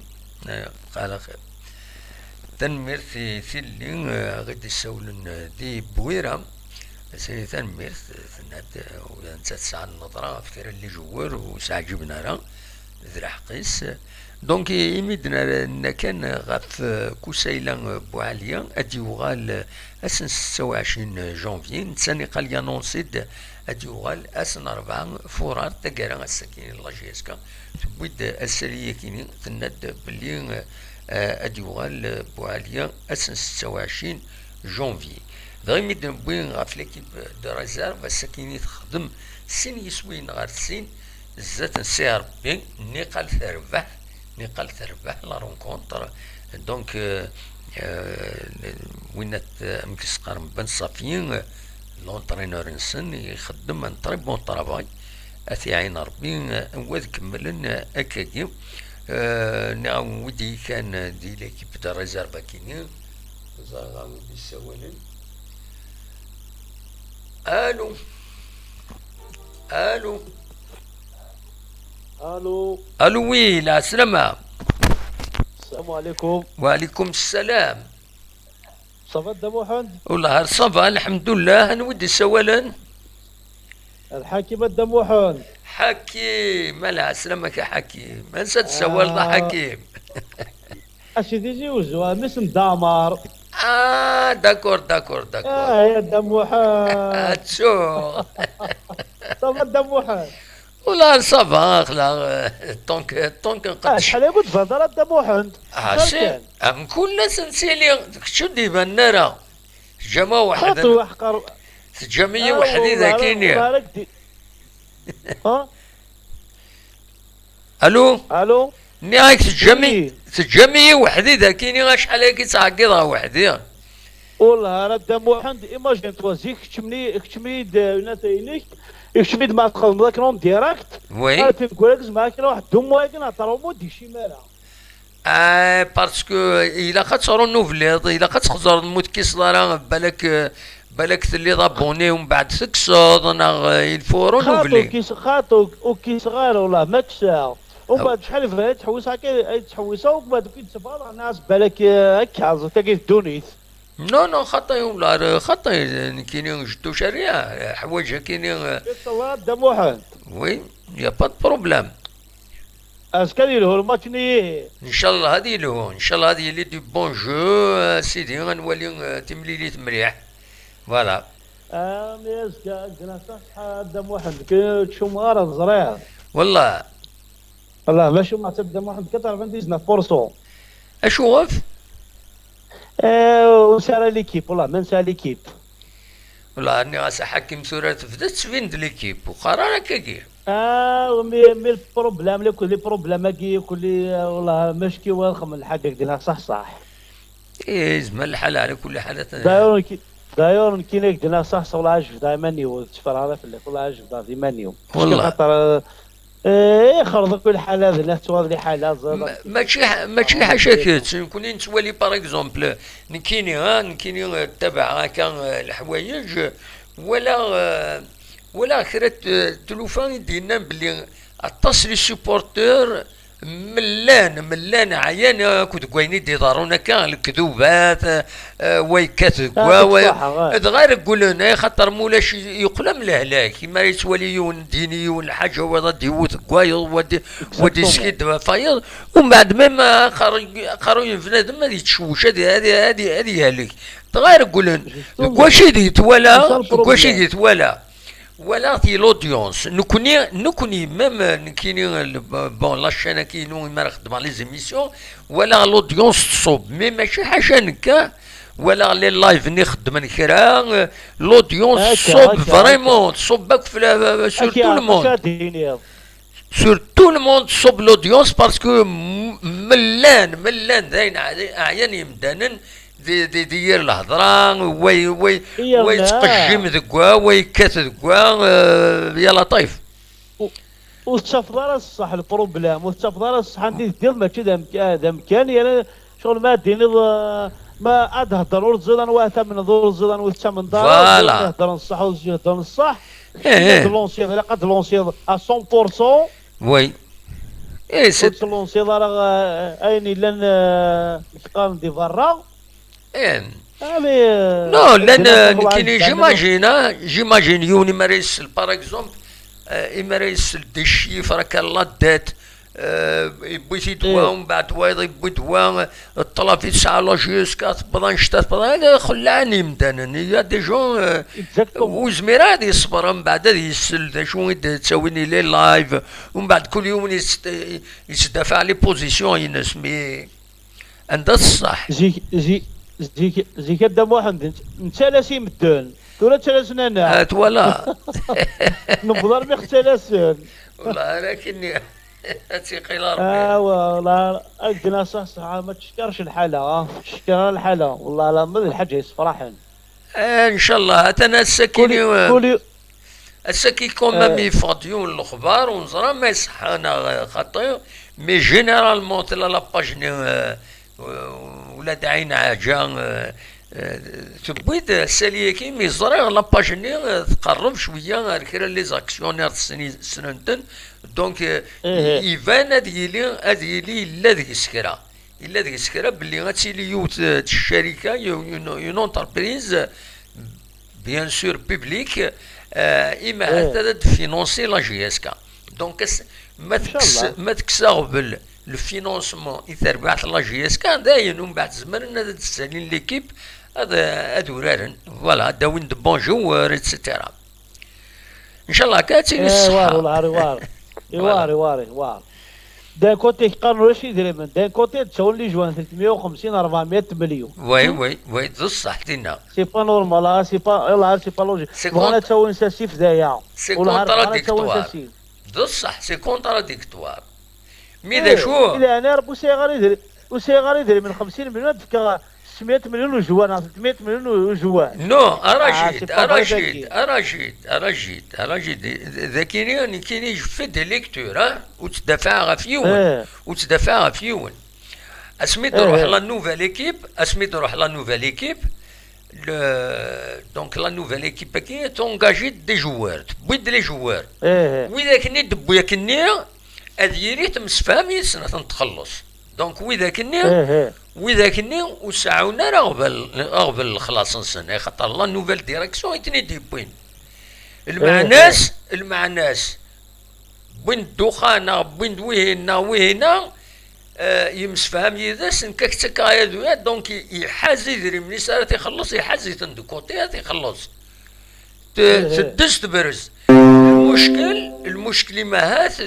قال خير تنميرتي سيلي غادي يسولن دي بويرة سي تنميرت ناد ولا نتا تسعى النظرة فترة اللي جوار وساعة جبنا راه ذرا حقيس دونك يمدنا كان غاف كوسايلا بوعليا ادي يوغال اسن 26 جونفي نتساني قال لي انونسيد ادي يوغال اسن 4 فورار تاكارا الساكين لاجيسكا تبويد السريه كيني تناد بلي ادي يوغال بوعليا اسن 26 جونفي غير ميدن بوين غاف ليكيب دو ريزيرف الساكيني تخدم سين يسوين غير سين زات سي ربي نقال تربح لا رونكونتر دونك وينات مكس قارن بن صافيين لونترينور نسن يخدم ان طري بون طرافاي اثي عين ربي وذ كملن اكاكي نعم ودي كان دي ليكيب دا ريزيرفا كيني زارا ودي سوالن الو وي لا سلامة السلام عليكم. وعليكم السلام. صافا الدموحن؟ والله صافا الحمد لله. أنا ودي سوالا الحكيم الدموحن. حكيم لا سلامك يا حكيم. ما نسيت السوال ذا حكيم. أشي تيجي وزوا مسم دامار. داكور. يا الدموحن. تشو. صافا الدموحن. والله صافا خلا طونك نقدش. شحال يقول تفضل الدموحن. سي كل ناس نسيلي شو ديما نرى جماعة واحدة. خاطر وحقر. جمعية وحديدة كاينين. ها؟ الو نياك تجمعية وحديدة كاينين شحال هاكي تعقيضها وحدي. والله راه الدموحن ايماجين توازيك كتشمي نتاينك يكشميد ما تخدم ذاك نوم ديراكت. وي. تنقول لك زعما كاين واحد الدم واكن عطراو ديكشي مالا. باسكو إلا خاطر نوفليض إلا خاطر الموت كيصدر بالك تلي دابوني ومن بعد تكسض الفورو نوفلي. خاطو وكي صغار والله ما كسا ومن بعد شحال فات تحوس هكا تحوسها ومن بعد كي تسافر الناس بالك هكا تلقى الدونيت. نو خطي ولا خطي كاينين جدو شريعة حوايج كاينين. الله الدموحن. وي يا با بروبليم. اسكان له الماتش ني ان شاء الله هذه له ان شاء الله هذه لي دو بون جو سيدي غنولي تمليليت مليح فوالا. ميزكا قلنا صح الدموحن كتشوم غار زريع والله ماشي ما الدموحن 99%. اشوف وسال ليكيب والله ما نسى ليكيب والله اني غاسا حكم ثورات بدات تبين ليكيب وقرار هكاكي. مي البروبليم لي بروبليم كي كل والله مشكي واخم الحاجه ديالها صح. زعما الحال على كل حال. دايور كاين ديالها صح والله عجب دائما نيو تفرع في والله عجب ديما نيو والله خاطر خرج كل حاله لا توالي حالات ماشي حاشاكيت نكون نتوالي باغ اكزومبل نكيني تبع هكا الحوايج ولا خيرات تلوفان دينا بلي اتصل سوبورتور ملان عيان كنت كويني دي ضارونا كان الكذوبات ويكات هذيك كوا صح غير. هذا غير يقول لنا خاطر مولاش يقلم الهلاك ما يتوليون دينيون الحاجه وهذا ديوت كوايو ودي سكيد فايض ومن بعد ما قارون بنادم ما يتشوش هذه هلك غير يقول لنا واش ديت واش ديت ولا في لودونس نكوني ميم كاينين بون لا شين كاينو ما نخدم على لي زيميسيون ولا لودونس تصوب مي ماشي حاجه نكا ولا لي لايف نخدم كرا لودونس تصوب فريمون تصوب في سور تو لو موند سور تو لو موند تصوب لودونس باسكو ملان داين عيان يمدانن دير الهضره ويتقجم ذكوا ويكات ذكوا يا لطيف وتشافض الصح البروبلام وتشافض الصح عندي دير ما كذا مكان يعني شغل ما ديني ما عاد هضروا الزلان واتا من ذو الزلان وتا من دار فوالا هضر الصح وزيد الصح لونسي على قد لونسي 100% وي اي سي لونسي راه اين لان تقام دي برا نو لان كاين جيماجين يوني مريسل باغ اكزومبل يمارس دي شيفر راك لا دات بغيتي دواء ومن بعد وايض يبغي دواء الطلب في ساعه لا جوسكا تبدا شتا تبدا خلاني مدانا يا دي جون وزميرا غادي يصبر من بعد غادي يسل شنو تساويني لي لايف ومن بعد كل يوم يتدافع لي بوزيسيون ينس مي عندها الصح زي كدا محمد انت لاسي مدن ولا تلاسنا انا ولا نبضر ما اختلاسن والله لكني ثقيل ربي والله عندنا صح ما تشكرش الحاله تشكر الحاله والله لا من الحاجه يصفرحن ان شاء الله انا السكيني السكي كومام يفضيون الاخبار ونزرا ما يصحانا خاطر مي جينيرالمون تلا لاباجني ولا داعين حاجه تبغيت ساليه كي مي زرا لاباجني تقرب شويه كرا لي زاكسيونير سننتن دونك يبان هذه لي لا ديك السكره الا ديك السكره باللي غاتيلي يوت الشركه اون انتربريز بيان سور بيبليك اما هذا فينونسي لا جي اس كا دونك ما تكسغبل الفينونسمون يتربع لا جي اس كا داين ومن بعد زمان هذا تسالين ليكيب هذا ورارن فوالا هذا وين دو بون جوار اتسيتيرا ان شاء الله كاتين الصحه وار دان كوتي قالوا واش يدير من دان كوتي تسول لي جوان 350 400 مليون وي بصح دينا سي با نورمال سي با يلاه سي با لوجيك وانا تسول نساسي في دايا سي كونتراديكتوار بصح سي كونتراديكتوار مي دا شو اذا انا ربو سيغار يدير من 50 مليون تفكر 600 مليون وجوان 300 مليون وجوان نو اراجيد ذاكيني كاين في دي ليكتور وتدافع فيون اسميت نروح لا نوفيل ايكيب دونك لا نوفيل ايكيب كي تونجاجي دي جوار تبويد لي جوار وإذا كني دبويا كني هذه تمسفامي سنه تخلص دونك وإذا كني وسعونا رغبل الخلاص نسن خاطر لا نوفيل ديريكسيون يتني دي بوين المعناس بوين الدخانه بوين وهنا يمسفهم يدس نكاكتك هذويا دونك يحاز يدري من يسار تيخلص يحاز يتندو كوتي تيخلص تدس تبرز المشكل ما هات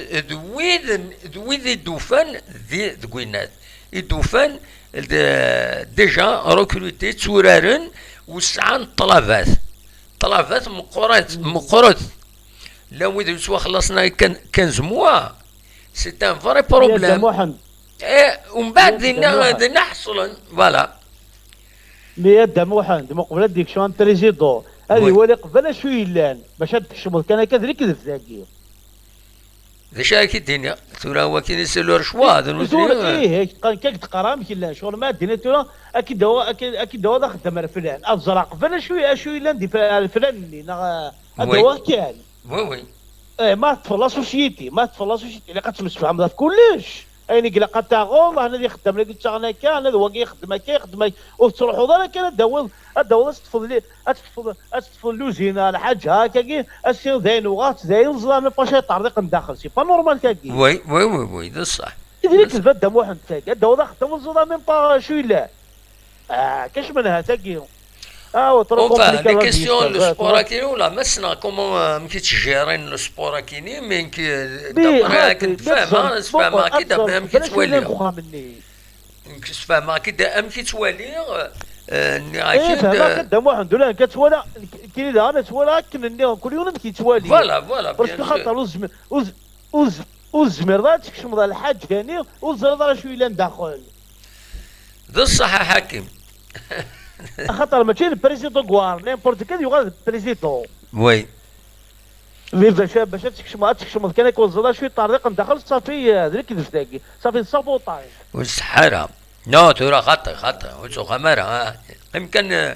ذويذ الدوفان ذي ذكوينات الدوفان ديجا ركروتي تورارن وسعان طلبات مقرات لو اذا سوا خلصنا كان زموا سي ان فري بروبليم ومن بعد دينا حصلا فوالا مي محمد مقبل ديك شو بريزيدون هذه ولي قبل شو يلان باش تكشمل كان كذلك كذب ذاكي ذا شاكي الدنيا ترى هو كاين يسالو رشوا هذا ايه كان تقرام كلا شغل ما الدنيا ترى اكيد هو خدام الفلان افزر قبل شو يلان دي الفلان اللي هذا هو كان وي ما تفلصوا شيتي اللي قتلوا في عمرها كلش اين قال قد تاغول انا اللي خدام لك انا كان هذا هو كيخدم كيخدم وتروحوا ذلك انا داول استفض لي استفض لوزينا الحاج هكا السير زين وغات زين زلام باشا طريق نداخل سي با نورمال كاكي وي ده صح. كذلك البدا واحد كاكي داو خدام زلام با شو لا كاش منها تاكي Enfin, les questions, le sport à Kini, là, maintenant, comment tu gères le sport à Kini, mais que d'après, que tu fais, hein, c'est pas marqué d'après, que tu vois lire. Que tu fais marqué d'après, que tu vois lire. قدام واحد ولا كتولى كاين اللي انا تولى كن كل يوم كيتوالي فوالا باسكو خاطر وزمر تكشم الحاج كاني وزرد شويه لا ندخل ذا الصح حكيم. خاطر ماشي البريزيدون كوار نيمبورت كان يغاد البريزيدون وي باش تكشم كان يكون زرد شويه طريق ندخل صافي هذاك كيف صافي السابوطاج والسحاره نو ترى خطر وتو خمره يمكن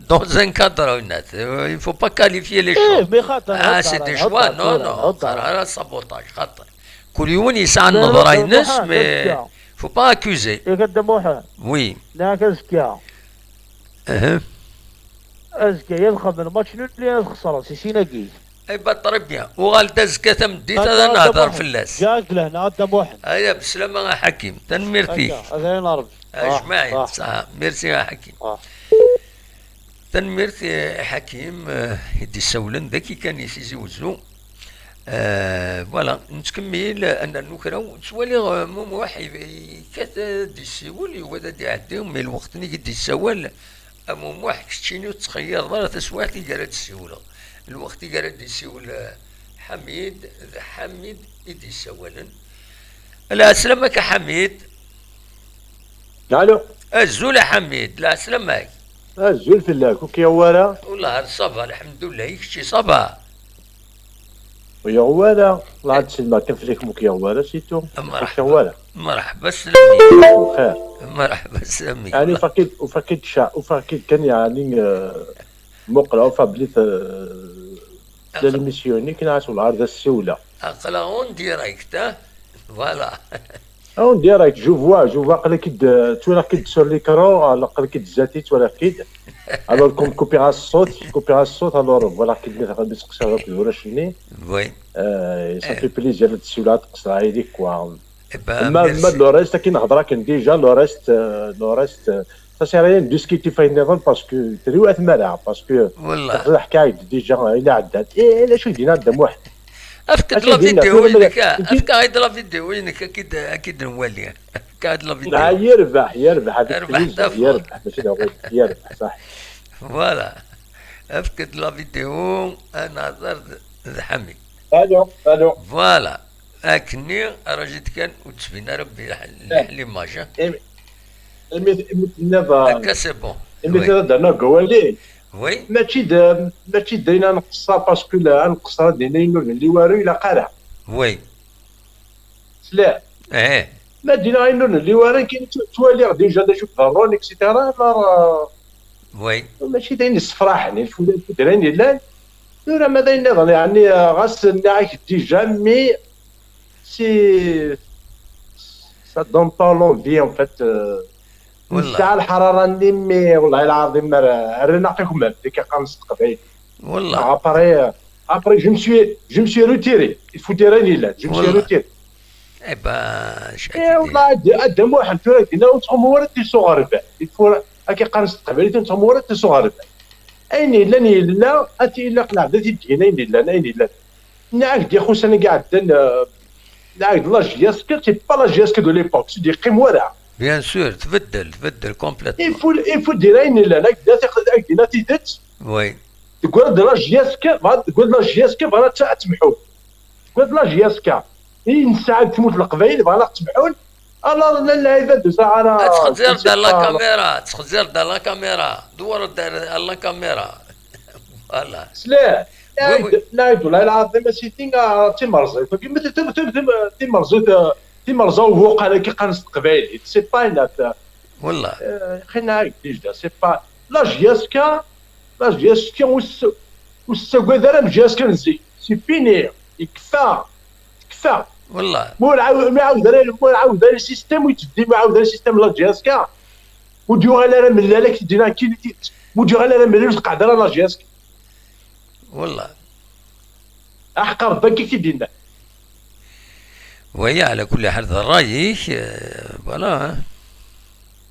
dans un cadre honnête, il ne faut pas qualifier les choses. C'est des choix, non, c'est sabotage. كل يوم يسعى النظر الناس mais il ne faut pas accuser. Oui. أزكى يدخل الماتش اللي خسر سيناكي. اي بطري بيان وغالتا زكا تمديت هذا نهضر في اللاس. جاك لهنا قدام واحد. ايا بالسلامة حكيم تنميرتي. هذا نعرف. اجمعين صح ميرسي يا حكيم. تنميرتي حكيم يدي السولن ذكي كان يسيزي وزو. فوالا نتكمل ان النكره تولي موحي كات دي السيول ودا دي عديهم مي الوقت اللي قد يسول موح كتشيني وتخير ضرا تسواتي قالت السيوله الوقت قالت دي السيول حميد يدي السولن لا سلامك حميد. الو الزول حميد لا سلامك. الزول في الله كوكي ورا والله صبا الحمد لله يكشي صبا ويا غوالا الله عاد سلمى كنفليك موك يا غوالا سيتو مرحبا مرحبا سلمي بخير مرحبا سلمي يعني وفاكيد كان يعني مقرا فابليت للميسيوني كنعس العرض السولة اقلا اون ديريكت فوالا اون ديريكت جو فوا قال كيد تولا كيد سور ليكرون قال كيد زاتي تولا كيد الوغ كوم كوبيرا الصوت الوغ فوالا كيد غادي تقصر هاك وراشني وي صافي بليزير السولة تقصر عليك كوا ما لو ريست كي نهضر كان ديجا لو ريست ça sert à rien de discuter في النظام باسكو تريو اثمرها باسكو والله الحكايه ديجا الى عدات لا شو دينا قدام واحد افكد لا فيديو وينك افكد هايد لا فيديو وينك اكيد نولي افكد لا فيديو لا يربح هذاك يربح ماشي يربح صح فوالا افكد لا فيديو انا هضرت حمي الو فوالا اكني رجيت كان وتسبينا ربي ليماج هكا سي بون مثلا درنا قوالي وي ماشي درينا نقصها باسكو لا نقصها دينا اللي وارو الى قارع وي سلا ما دينا النور اللي وارو كاين توالي ديجا نشوف ضروري اكسيتيرا وي ماشي داين الصفراح يعني دراني لا راه ما داين نظن يعني غاس نعيش ديجا مي سي سا دون با لونفي ان فات والله الحراره نمي والله العظيم راه نعطيكم هذيك قنص قبيل والله ابري جو مسوي روتيري الفو ديراني لا جو مسوي روتيري اي با والله قدام واحد تراكينا وتقوم ورا تي صغار الفو هاكي قنص قبيل تقوم ورا تي صغار اين لا اتي الا قلع ذاتي تجينا اين لا نعاك دي خوس انا قاعد نعاك لاجياسك تي با لاجياسك دو ليبوك سي دي قيم ورا بيان سور تبدل كومبليتوم يفو ديرين لا دينا تيدت وي تقول لاجياسك تقول لاجياسك بغا تسمحوا تقول لاجياسك نساعد تموت القبائل بغا تسمحون الله لا يبدو ساعه تخزر دار لا كاميرا دور دار لا كاميرا فوالا سلا لا والله العظيم سيتي تيمرزي كيما تيمرزو هو قال كي قنص قبائل سي با نات والله خلينا هاك ديجا سي با لاجياسكا والساكوا دار مجاسكا نزي سي فيني يكفى والله معاود السيستم ويتبدي معاود السيستم لا جياسكا وديو غالا من لك دينا كي وديو غالا من القعده لا جياسكا والله احقر باكي كي دينا وهي على كل حال رايك فوالا.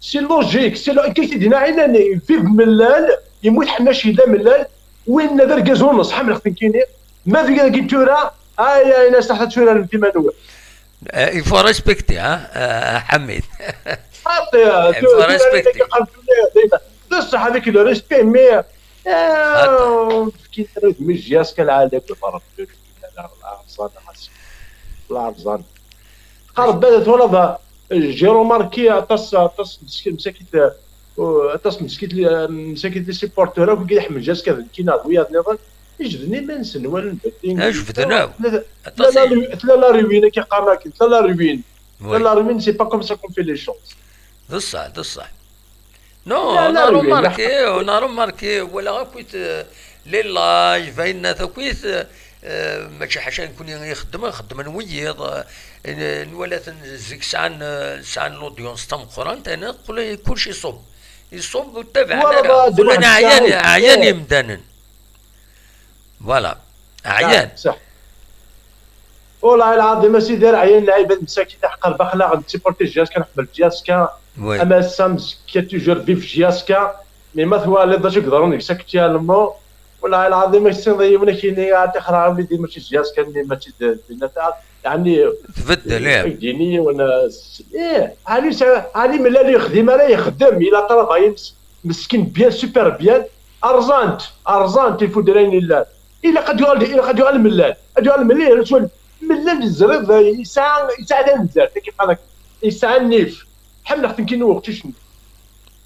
سي لوجيك كي دينا عيناني فيك ملال يموت حناشي لا ملال وين دار كازونص حمل خفنكيني ما في كي تورا هاي ناس تحت تورا في مانوال il faut respecter حميد. ريسبكتي بصح هذيك لو ريسبي مي كي تريد من جياس كالعاده بالفرق العرزان قرب بدات ولا جيرو ماركي عطاس مساكيت مساكيت لي سيبورتور وكي يحمل جاس كذا كينا ويا نظن يجبدني ما نسنوا جبدناو لا روين كي قراك لا روين لا روين سي با كوم سا كون في لي شونس صح نو نارو ماركي ولا كويت لي لايف فاين كويت ماشي حاجه نكون يخدم نويض نولات نزيك ساعه لودونس تاع قران انا نقول كلشي يصوب وتابع انا عيان يمدانن فوالا عيان صح والله العظيم ماشي داير عيان لعيبه مساكين حق البخله غادي تيبورتي جياسكا نحمل جياسكا اما سامز كي توجور فيف جياسكا مي ما ثوا لي داش يقدرون يسكتي المو والله العظيم ماشي ضيونا كاين تخرع وليدي ماشي جياسكا ماشي يعني تبدل ديني وانا هاني ملي اللي يخدم راه يخدم الا طلب مسكين بيان سوبر بيان ارزانت يفودرين لله الا قد يقال الملال ملال الزريض يساعد النزار كيف هذاك يساعد النيف بحال اختي كاين وقت شنو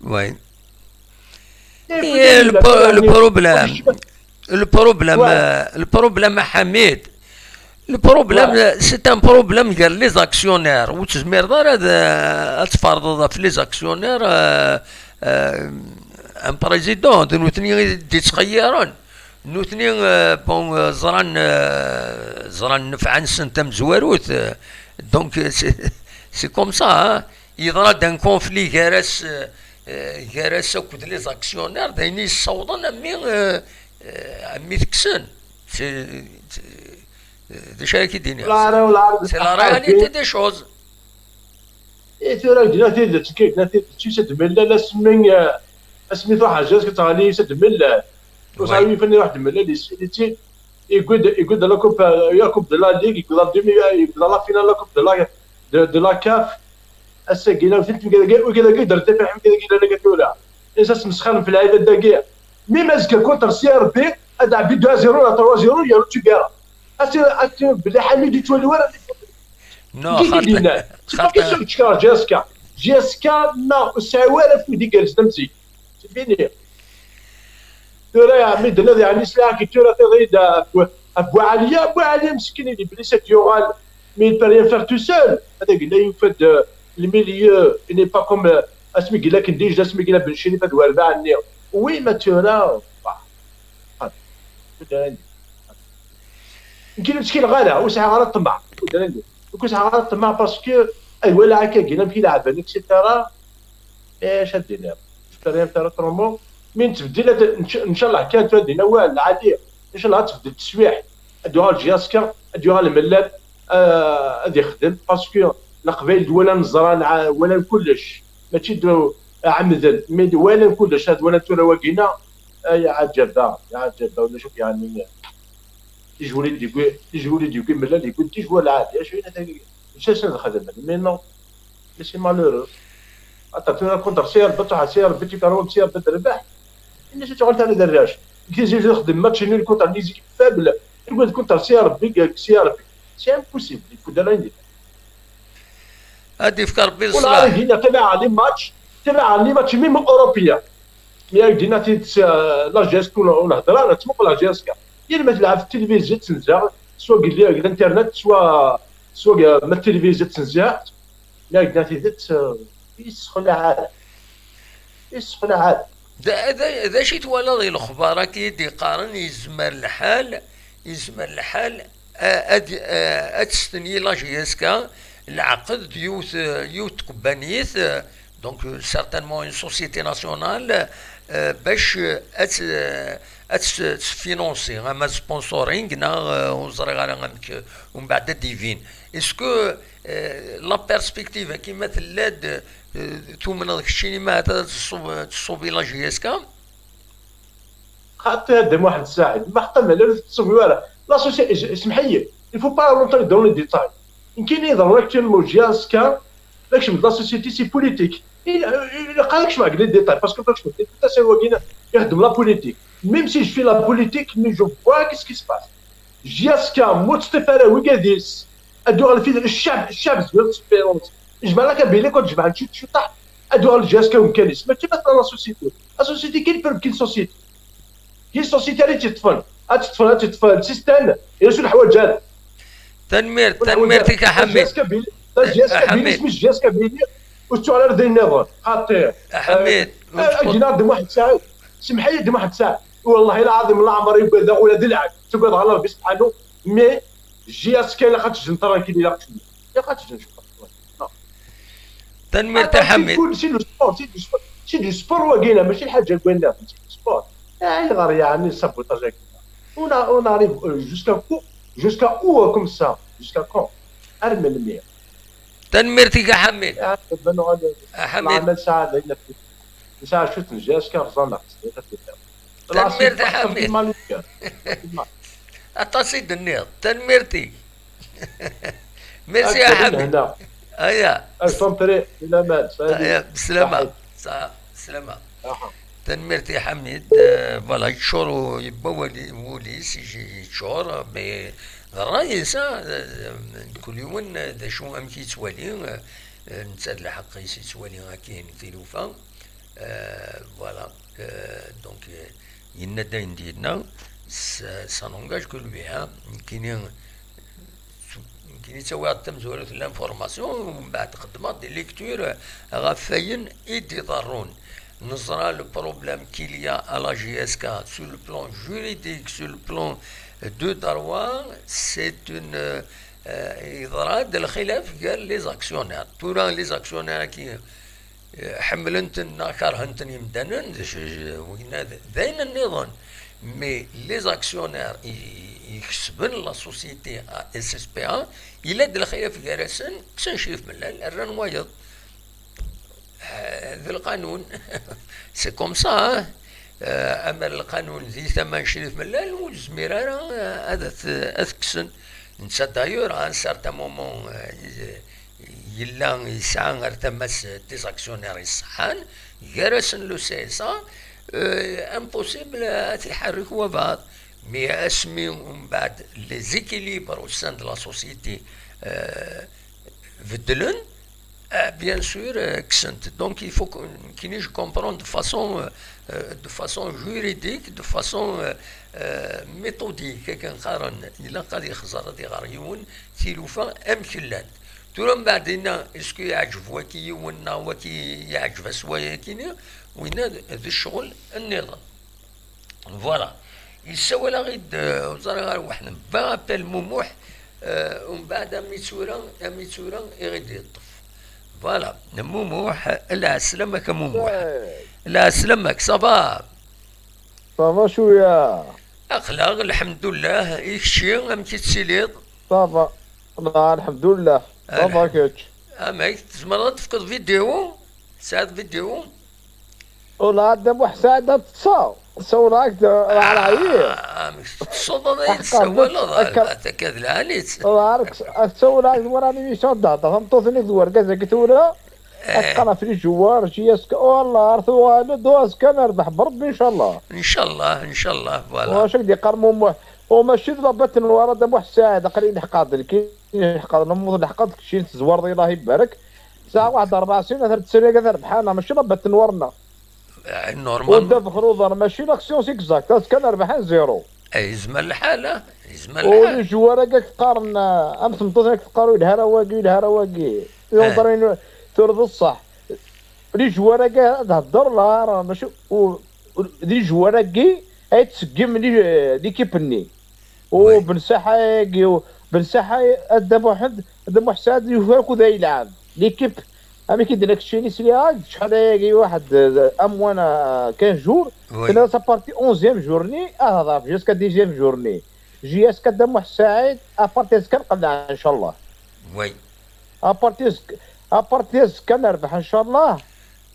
وين البروبليم حميد البروبليم سي ان بروبليم قال لي زاكسيونير وتزمير دار هذا تفرض في لي زاكسيونير ان بريزيدون نوثني تخيرون نوثني بون زران نفعن سنتم زواروت دونك سي كوم سا يضرا دان كونفلي كراس كود لي زاكسيونير دايني يصوضون امي تكسن سي ديجا كي ديني سي لا رياليتي دي شوز اي ترى دينا تي سد ملا سميتو حاجه كتغالي سد ملا وصايبي فني واحد ملا اللي يقول لا كوب يا كوب دو لا ليغ يقول لا دومي يقول لا فينال لا كوب دو لا كاف الساكينه فهمت كذا درت في حمد كذا انا قلت له اساس مسخن في اللعيبه الدقيقه مي مازك كونتر سي ار بي ادع بي 2 0 ولا 3 0 يا تشيغارا اسي بلي حميد يتولي ورا نو خاطر جيسكا ما ساوالف في ديك الزمزي تبيني ترى يا عمي الذي يعني سلاح كي ترى تغيد ابو عليا مسكين اللي بلي سيت يوغال مي باري فار تو سول هذا قلنا يفد الميليو ني با كوم اسمي قال لك ديجا اسمي قال بن شريف هذا وربع النير وي ما ترى يمكن مسكين غالا وسع غالا الطمع وكنت غالا الطمع باسكو اي ولا هكا قلنا كي لعب هذيك ترى ايش هدينا ترى ترومو من تبدل ان شاء الله كانت هذه والو عاديه ان شاء الله تبدل التسويح ادوها الجياسكا ادوها الملال غادي يخدم باسكو القبائل ولا نزران ولا كلش ماشي دو عمدا مي ولا كلش هاد ولا تورا واقينا يا عجبه ولا شوف يعني يجولي ديكو ملال يقول تيجوا العادي اش هنا ماشي نخدم مي نو سي مالورو عطاتونا كونتر سير بطح سير بيتي كارون سير بالرباح الناس تقول انا دراج كي تجي تخدم ماتش ني كونتر نيزي فابل يقول كونتر سير بيك سي امبوسيبل يكون عندي هادي فكر بالصلاح ولا هنا تبع لي ماتش ميم اوروبيا مي دينا تيت لا جيسك ولا هضره تسمق لا جيسكا يعني ما تلعب في التلفزيون تنزع سواء قال لي الانترنت سواء ما التلفزيون تنزع لا دينا تيت يسخن عاد ذا شي توالى ذي الاخبار كي يدي قارن يزمر الحال اتستني لا جي اس كا العقد يوث كومبانيث دونك سارتانمون اون سوسيتي ناسيونال باش تفينونسي اما سبونسورينغ نا وزري غير ومن بعد ديفين اسكو لا بيرسبكتيف كيما تلاد ثم داك الشيء ما تصوبي لا جي اس كا حتى هذا واحد الساعد ما حتى ما لا تصوبي والو لا سوسيتي اسمح لي il faut pas rentrer dans les détails يمكن يهضر actuellement جي اس كا داكشي من لا سوسيتي سي بوليتيك il قالكش معاك لي ديتاي باسكو فاش كنت حتى سوا كاين يخدم لا بوليتيك ميم سي جو في لا بوليتيك مي جو فوا كيس كي سباس جي اس كا مستفاره وكاديس ادو على فين الشعب زوين سبيرونس جمع لك بيني كنت جمع نشوت شو طاح ادو على جي اس كا ومكانيس ماشي بس لا سوسيتي كاين فرق كاين سوسيتي كاين سوسيتي اللي تطفل سيستان يرسل الحوايج هذا تنميرتك حميد جي اس كابيلي اسمه جي اس كابيلي وشتو على رد النظام خاطر حميد اجينا نخدم واحد الساعه سمح لي نخدم واحد الساعه والله العظيم لا عمري يبدا ولا دلعك تقعد على ربي سبحانه مي جي اس كاين لا خاطش نترانكيلي لا خاطش نشوف تنميرتك حميد سي لو سبور سي دو سبور واقينا ماشي الحاجه قلنا سي سبور غير يعني سابوتاج on arrive jusqu'à où comme ça jusqu'à quand ارمي المية تنميرتك يا حميد حميد ساعه لينا ساعه شفت نجاش كان رزانا تنميرتك يا حميد اتصيد النيض تنميرتي ميرسي يا حميد ايا الفونتري الى مان بسلامه سلامه تنميرتي حميد فوالا يتشورو يبا وليس يجي يتشور مي الرئيس كل يوم دا شو ام كيتوالي نتساد الحق يتوالي كاين تيلوفا فوالا دونك ينا داين ديالنا سا نونجاج كو لوي كاينين تا واحد تمزورة لانفورماسيون ومن بعد خدمات دي ليكتور غافاين ايدي ضرون نظرا لو بروبليم كيليا à la GSK sur le plan juridique, sur le plan de droit, c'est une إضراد الخلاف قال لي زاكسيونير تورا لي زاكسيونير كي حملنتن كرهنتن يمدنن وين ذين النظام مي لي زاكسيونير يكسبن لا سوسيتي اس اس بي ا الا د الخلاف كارسن سنشرف من الرن وايض ذي القانون سي كوم سا اما القانون ذي ثمن شريف من والزمير هذا اثكسن نسى دايور ان سارتان مومون يلا يسعى غير تماس ديزاكسيونير يصحان كارسن لو سي اس امبوسيبل تحرك وبعض مي اسمي ومن بعد لي زيكيليبر او سان دو لا سوسيتي فدلن bien sûr كسنت دونك يفو كينيش كومبرون دو فاسون جوريديك دو فاسون ميثوديك كنقارن الا قاد يخزر دي غاريون تيلوفا ام كلان تورم بعدين اسكو يعجب وكي ونا وكي يعجب سوايا كينا وين هذا الشغل النظام فوالا يسوى لا غيد وزاره واحد بابل مموح ومن بعد ميتورا يغيد يطف فوالا مموح لا سلامك مموح لا سلامك صبا شويه اخلاق الحمد لله يكشي ام كيتسيليط صافا لا الحمد لله صافا كيتش اماك تزمر تفقد فيديو ساعة فيديو ولا عندنا محسن تصاو صوراك على عيير الصوت يتسوى لا تكاد العانيت وعارك صوراك وراني ميشون داتا فهمتوثني دوار كذا كتورا اتقنا في الجوار جياسك والله ارثوانو دوز كان اربح بربي ان شاء الله ان شاء الله ان شاء الله فوالا واش دي قرمو وماشي ضبط الورا دا واحد الساعه قليل حقاد كاين حقاد نموض الحقاد شي تزوار الله يبارك ساعه واحد 4 سنين 3 سنين كذا ربحنا ماشي ضبط نورنا نورمال ودا فخروض ماشي لاكسيون سيكزاكت كان ربحان زيرو يزمن الحاله ولي جوارا كاك تقارن امس مطوطك تقارن الهرواقي ينظرين ترد الصح لي جوارا كاع تهضر لها راه ماشي لي جوارا كي تسقم ليكيبني وي. وبن سحايق وبن سحايق الدم حساد يفرقوا ذا يلعب ليكيب امي كي داك الشيء سليا شحال هاكي واحد اموانا 15 جور وي. كنا سابارتي 11 جورني هذا جوسكا 10 جورني جي اس كدم سعيد ابارتيز كنقلع ان شاء الله وي. ابارتيز كنربح ان شاء الله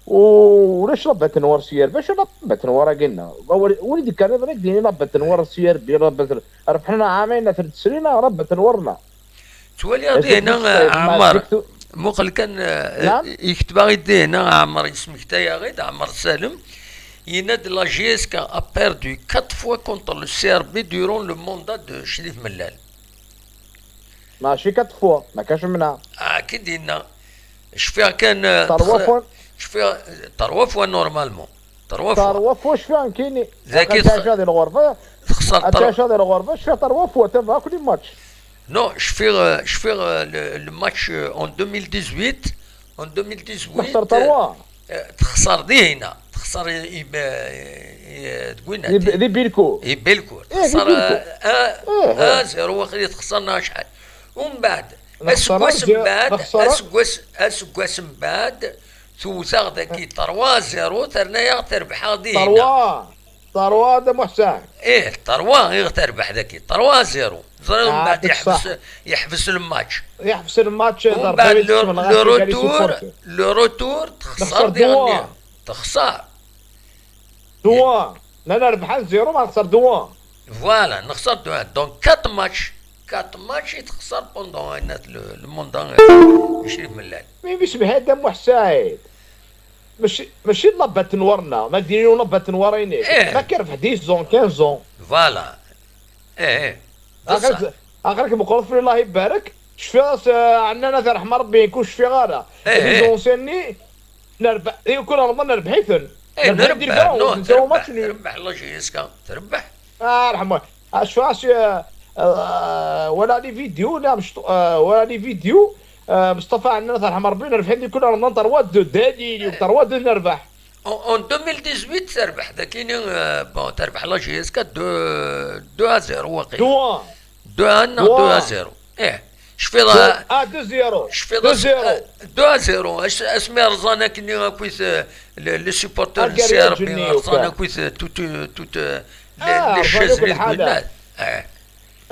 ولاش ربة تنور سيار باش ربة تنور قلنا وليدي كان يضرب ديني ربة تنور سيار بي ربحنا عامين 3 سنين ربة تنورنا تولي غادي هنا عمر مقل كان نعم. يكتب غادي هنا عمر اسمك تايا غير عمر سالم يناد لا جي اس كا a perdu 4 fois contre le CRB durant le mandat de شريف ملال. ماشي كتفوا ما كاش منها اكيد هنا شفيها كان تروفون شفيها 3 fois نورمالمون 3 fois تروفوا شفيا كايني ذاك تاع هذه الغرفه خسر تاع هذه الغرفه شفيا تروفوا تبع كل ماتش Non, je fais le match en 2018. En 2018 خسر تروا تخسر دي هنا تخسر تقولنا ذي بيلكو يبلكو إيه، تخسر إيه. زيرو وخلي تخسرنا شحال ومن بعد نخسر اسكواس من بعد نخسر. اسكواس من بعد ثوثا ذاكي 3 0 ترنايا تربح دي هنا تروا دم حسان ايه 3 غير تربح ذاكي 3 0 من بعد ديك صح. يحبس الماتش يحبس الماتش ومن بعد لو روتور تخسر نخسر دي دوا. غنية. تخسر دوا انا ربحان زيرو ما خسر دوا فوالا نخسر دو دونك 4 ماتش يتخسر بوندون الموندان شريف ملال مي مش بهذا دم حسايد ماشي لبة تنورنا ما ديريو لبة تنوريني إيه. ما كيربح 10 زون 15 زون فوالا ايه بصح. اخرك بقول في الله يبارك شفاس عندنا ذا رحمه ربي يكون شفي غادا إيه. زون سني نربح يكون رمضان نربح حيثن ايه نربح ماتش تربح الله جيسكا تربح رحمه شفاس ولا لي فيديو لا مش ولا لي فيديو مصطفى عندنا ذا رحمه ربي نربح عندي كل رمضان ترواد دادي ترواد نربح اون 2018 تربح ذاكيني بون تربح الله جيسكا 2 0 واقيلا دوا 2 0 ايه شفي 2-0 شفي 2-0 2 0 اسمي رزانا كني كويس لي سيبورتور الجريان سي ار بي جني رزانا وكا. كويس توت رزانا لي شيز كل اللي حاجة. قلنا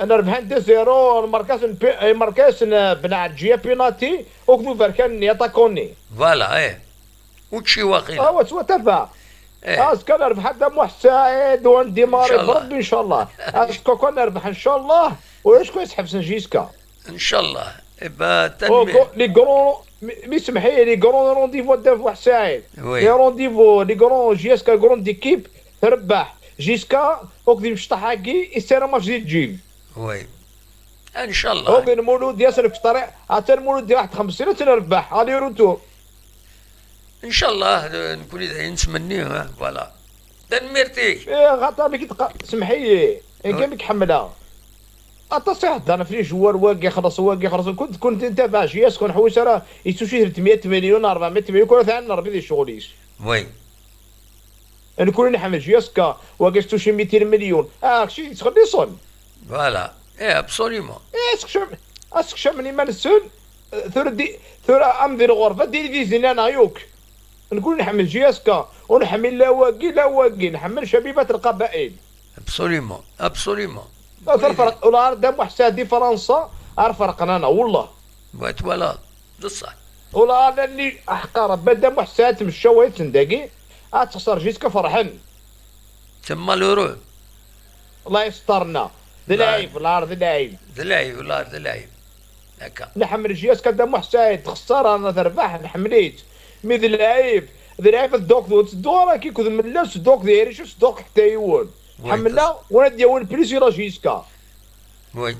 انا ربحان 2-0 المركز بنعجيه بيناتي وكذو بركان يطاكوني فوالا ايه وتشي واقيلا سوا تبع ايه كان نربح دم سعيد وندي إن ماري شاء الله. بربي ان شاء الله كون نربح ان شاء الله واش كويس حبس جيسكا ان شاء الله يبقى تنمي لي كرون سمحي لي كرون رونديفو دم واحد سعيد وي. لي رونديفو لي كرون جيسكا كرون ديكيب تربح جيسكا وكذي مشطحاكي يستير ماتش ديال الجيب وي ان شاء الله هوكي المولود ياسر في الطريق حتى المولود ديال واحد 5 سنين تنربح هادي روتور ان شاء الله نكون اذا نتمنيه فوالا تنميرتي غاتا بك سمحي لي كان بك حملها التصحيح انا في جوار واقي خلص كنت انت باش يسكن حويس راه يتوشي 300 مليون 400 مليون كل ثاني ربي دي شغليش وي نكون نحمل جيسكا واقي توشي 200 مليون شي تخلي صن فوالا ايه ابسوليومون اسكشم ما نسن ثور امضي الغرفه ديال فيزين انا يوك نقول نحمل جيسكا ونحمل لا واقي نحمل شبيبه القبائل ابسوليومون ترفرق ولا دم حساد دي فرنسا فرقنا انا والله فوالا بصح ولا انا اللي احقر بدا محساد تمشى ويتندقي تخسر جيسكا فرحن تما لورو الله يسترنا ذلايف الارض ذلايف ولا ذلايف هكا نحمل جيسكا دم حساد تخسر انا تربح نحمليت مي ذلايف الدوك دورا كي كذا من لاس دوك دايري شو دوك حتى يون حملنا وانا ديال بليسي لا جيسكا وي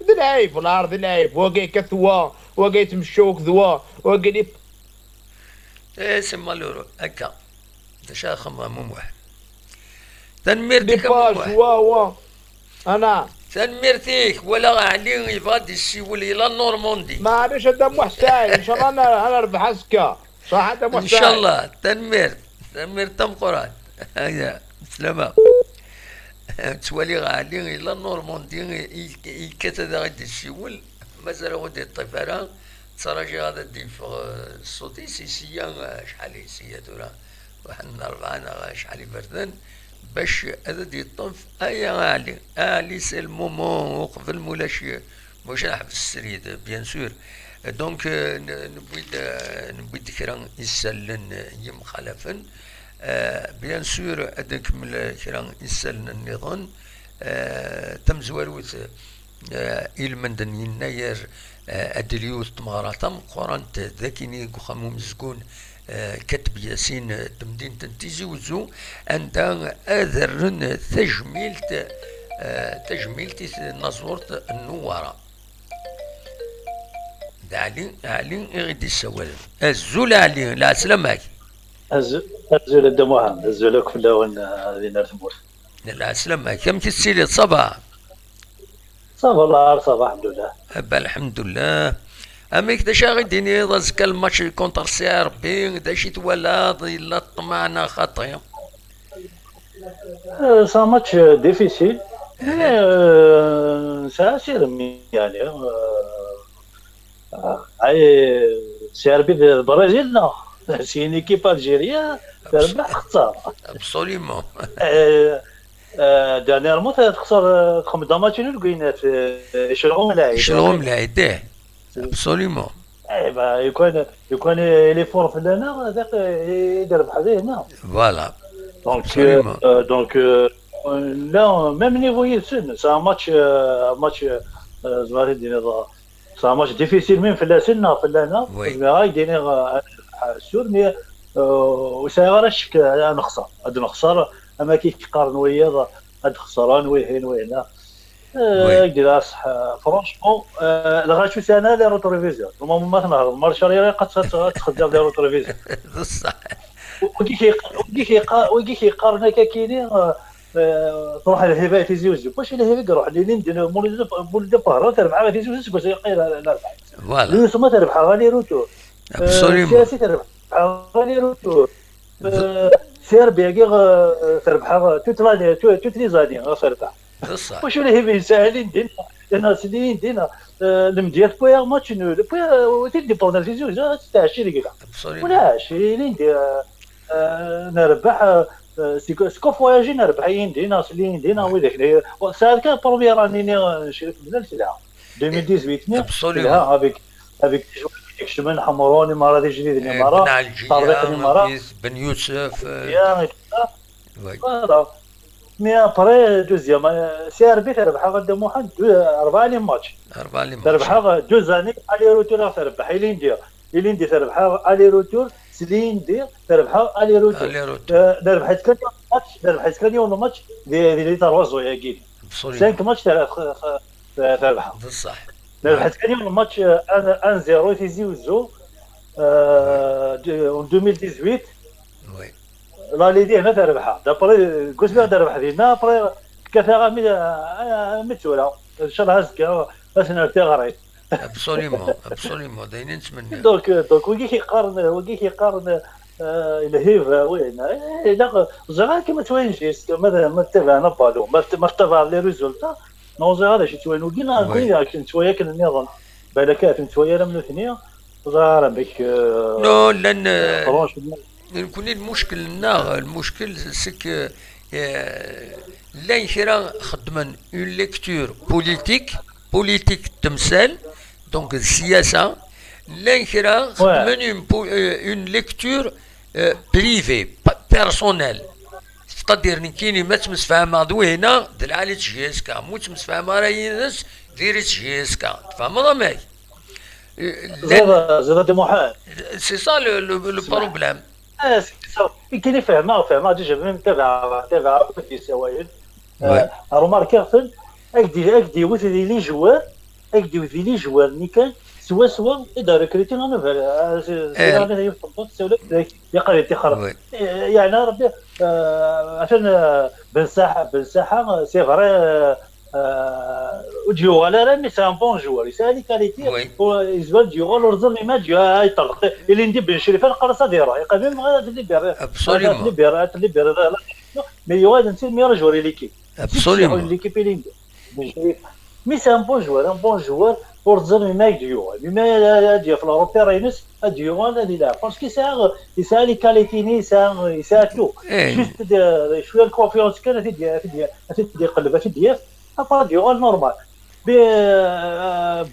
ذلايف الارض واقي كثوا واقي تمشوك ذوا واقي لي ايه سما لورو هكا تشاخم مو واحد تنميرتك باج واحد وا انا تنميرتيك ولا علي يفادي السيول الى نورماندي معليش دم حساين ان شاء الله انا اربح اسكا صح دم ان شاء الله تنمير تم قران هيا سلامة توالي غالي إلا نورموندي يكتا غادي السيول مازال غادي الطفرة تراجي غادا دي الصوتي سيسيا شحال سيا تورا واحد ربعنا شحال بردان باش هذا دي الطنف ايا غالي سي المومون وقبل مولاش واش نحبس السريد بيان سور دونك نبغي كرا يسلن يم خلفن بيان سور هذاك من كرا يسلن النظام تم زواروت إلمندن يناير أدليوث تماراتم قران ذاكيني قخامو مزقون كتب ياسين تمدين تنتيزي وزو عند أذرن تجميلتي نزورت النوارة علي غيدي السوال الزول علي لا سلامك الزول الدموهم الزول كفلاون هذه نرتمور لا سلامك كم تسيلي صباح صافا الله صافا الحمد لله الحمد لله اميك داش غيديني ضازك الماتش كونتر سي ار بي داش يتولى لا طمعنا خطير سا ماتش ديفيسيل سا سير يعني سي ار بي البرازيل لا سي ان ايكيب الجيريا تربح خساره ابسوليمون دانييرمون تخسر كوم دا ماتش نول كاين شلون ملاعب ابسوليمون ايوا يكون لي فور في لنا هذاك يدير بحال هنا فوالا دونك لا ميم نيفو يسن سا ماتش زواري دينا سا ماتش ديفيسيل ميم في لنا هاي دينا سور مي وسا رشك نخسر هاد نخسر اما كيف تقارن ويا هاد خسران وين وهنا دير صح فرونشمون لغايه سنه لي روتريفيزيون ما تنهض مارشاري قد تخدم لي روتريفيزيون بصح وكي كيقارن كاينين تروح للهبه في زوج واش الهبه يروح لين مولد بارا تربح في زوج كوش يقيل لا فوالا لو سما تربح غالي روتور سياسي تربح غالي روتور سيربيا كي تربح توت لي زاني غتربح بصح واش الهبه ساهلين دينا سنين دينا المديات بويا ماتش نول بويا تدي بوندر في زوج تاع 20 كذا ولا 20 نربح سكو فواياجي نربح يندينا سلين دينا وذاك ساعه كان بروميير اني نشري من السلعه 2018 لها افيك شمن حمروني مرة جديد الامارات طارق الامارات بن يوسف يا فوالا مي ابري دوزيام سي ار بي تربح غدا موحد 4 ماتش تربح دو زاني الي روتور تربح يليندي تربح الي روتور سلين دي تربح الي روتور ربحت كان يوم ماتش دي تروزو يا كيدي 5 ماتش تربح بصح ربحت كان يوم ماتش 1-0 في زيوزو 2018 وي لا ليدي هنا تربحها دابري قلت لها تربح دينا بري كثره متولا ان شاء الله هزك باش نرتي ابسوليمون دايرين نتمنى دونك وكي كيقارن الهيف وين لا زعما كيما توينجيس ما تبعنا بالو ما تبع لي ريزولتا نو زعما شي توين وكينا كنت شويه كان النظام بالك كنت شويه من الثانيه زعما بك نو لان يكون المشكل سك لا كرا خدمن اون ليكتور بوليتيك تمثال دونك السياسه لا كرا خدمن اون ليكتور بريفي بيرسونيل تقدر كاين ما تمسفهم هنا دلعالي تجيسكا مو تمسفهم راهي ناس ديري تجيسكا تفهم ماي زاد محال سي سا لو بروبليم كاين فهمها ديجا ميم تابع في السوايل روماركي اكدي وثي لي جوار اللي كان سوا اذا ريكريتي انا فعلا هي بالضبط سوله يقرا تخرج يعني ربي عشان بن ساحه سي فري وديو على رامي سي ان بون جوار يسالي كاليتي ويزول ديو الرزل ما جا هاي طلق اللي ندي بن شريفه القرصه ديرها يقابل ما غادي اللي بير ابسوليومون اللي بير مي يواد انت مي رجوري ليكي Absolument. L'équipe est libre. Mais c'est un bon joueur pour dire ما يديو ما يديو في الأوروبي رينس أديو أنا اللي لا parce que يسا لي كاليتيني يسا تو إيه. جوست شوية الكونفيونس كان تدي قلب تدي أبا ديو نورمال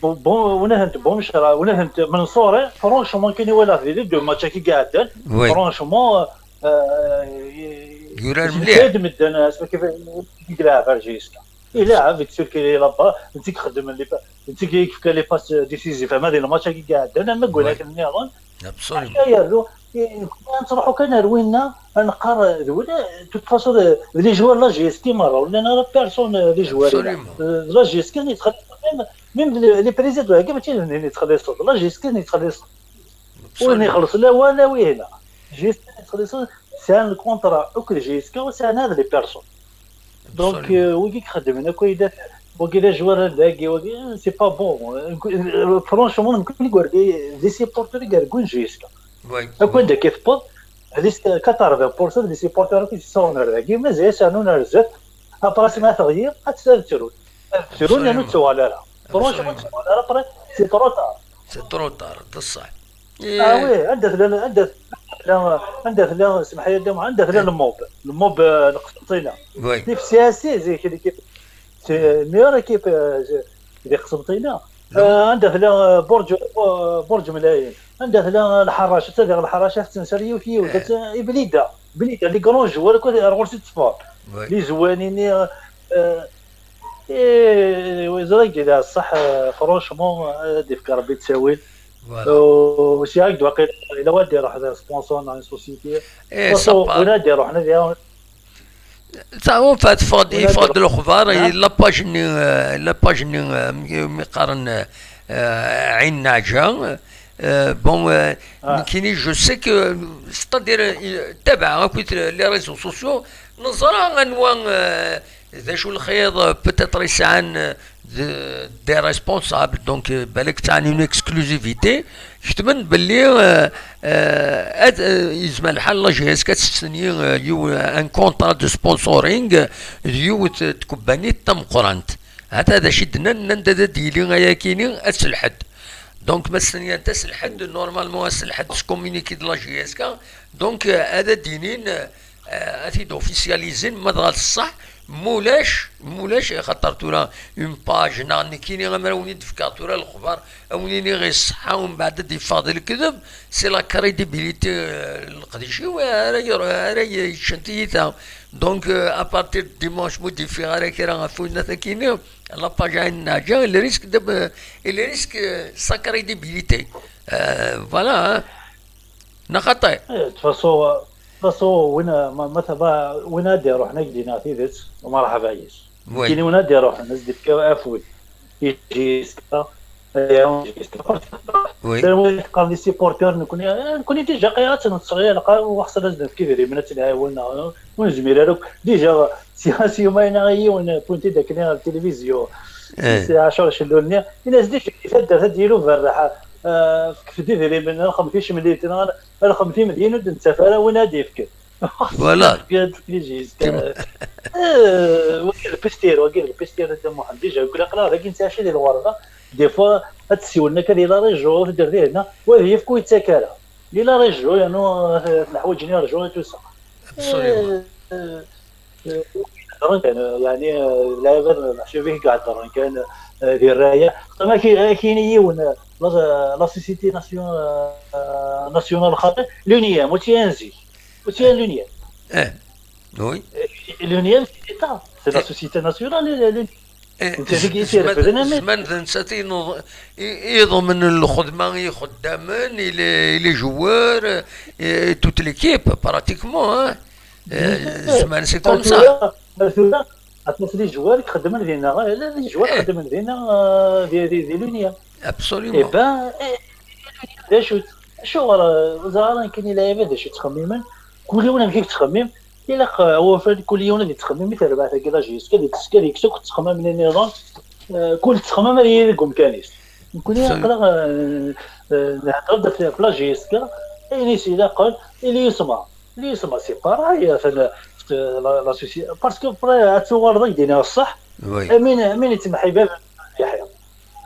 بون ونهنت بومشرا ونهنت من صوري فرونشمون كاين ولا في لي دو ماتش كي قاعدين وي. فرونشمون يوران مليح. يخدم الناس كيف يلعب فرجيسكا يلعب يتسلكي لابا انت كخدم اللي انت كيف كان لي باس ديسيزيف هذا الماتش كي قاعد انا ما نقول لك النظام Absolument. يا نروحوا كنروينا نقار دوله توت فاسون لي جوار لا جيسكي مره ولا انا بيرسون لي جوار لا جيسكي يتخلص ميم لي بريزيدون كاع ماشي يتخلص لا جيسكي يتخلص وين يخلص لا ولا وين جيسكي يتخلص سان الكونترا اوكل جيسكا وسان هذا لي بيرسون دونك وكي خدمنا كويدات وكي لا جوار هذاك وكي سي با بون فرونشمون نقول لي سيبورتور يقول جيسكا وي. كون دا كيف بود ليست 80% دي سيبورتور كي سون هذاك مازال سانو نرزت ابراس ما تغيير تسالترون يعني تسوالا فرونشمون تسوالا ابرا سي تروطا سي ترو طارد الصح. وي عندها ثلاثة اسمح لي دوم عندها ثلاثة الموب القسنطينة وي. كيف سياسي زي كذا كيف ميرا كيف اللي قسنطينة عندها ثلاثة برج ملايين عندها ثلاثة الحراشة تلقى الحراشة تنسريو فيه ودات بليدة لي كرون جوار كل رغورسي تصفار وي. لي زوانين وزرق إذا صح فرونشمون ديفك ربي تساويل فوالا. وشي هكذا واقيلا إلا واد يروح هذا سبونسور ناع سوسيتي إيه صبا. ونادي يروح نادي تعرفون فات فاد الأخبار لا باج مقارن عين نعجة. بون كيني جو سي كو ستادير تابع كويت لي ريزو سوسيو نظرا انواع ذا شو الخيط بوتيتر يسعان دي ريسبونسابل دونك بالك تعني اون اكسكلوزيفيتي كتبن باللي يزمل الحال لا جي اس كتسني يو ان كونترا دو سبونسورينغ يو تكباني تم قرانت هذا شي دنا ندد ديلي غيا كيني اسلحد دونك مثلا تسلحد نورمالمون اسلحد كومونيكي دو لا جي اس كا دونك هذا دينين افيد اوفيسياليزين مدغال الصح مولاش خاطر تورا اون باج نعني كيني غمراوني دفكاتورا الخبر اونيني غير الصحه ومن بعد ديفاض الكذب سي لا كريديبيليتي القديشي راه يشنتيتا دونك ابارتير ديمونش موديفي راك راه فونا كيني لا باج ناجا لي ريسك سا كريديبيليتي فوالا نخطي فاسو وين مثلا وين دي روح نجدي ناتيفيت وما راح بايش وي. كاين وين دي روح نزيد كافوي يجي سكا وي. قال لي سيبورتور نكون ديجا قيات صغير وحصل لازم كيف من تنعاون ونجمير هذوك ديجا سياسي وما غي وانا بونتي داك التلفزيون سي 10 شلوني الناس دير ديرو في الراحه في ديري من 50 مليون انا 50 مليون نتسافر ونادي فيك فوالا. يجي وكيل البستير انت محمد ديجا يقول لك راه كاين ساشي ديال الورده دي فوا تسولنا كان الا رجعوا دير هنا وهي في كويت سكاره الا رجعوا يعني الحوايج اللي رجعوا تو سا كان يعني لاعب شبيه قاعد كان في الرايه ما كاين يون لا سوسيتي ناسيونال خاطر لونيا موتيانزي لونيا وي. لونيا سي لا سوسيتي ناسيونال زمان نساتي يضمن الخدمة خداما لي جوار توت ليكيب براتيكمون زمان سي كوم سا عطنا لي جوار يخدمون لينا لي جوار يخدمون لينا دي لونيا ابسوليومون. با شو زعما كاين لاعبات شي تخميما كل يوم كيف تخمم الا هو كل يوم اللي تخمم مثل ربع تاع لاجيس كذا تخمم من النظام كل تخمم اللي يقوم كانيس نكون نقدر نهضر في لاجيس يعني سي قال اللي يسمع سي باراي لا سوسي باسكو تصور دينا الصح وي مين يتمحي باب يحيى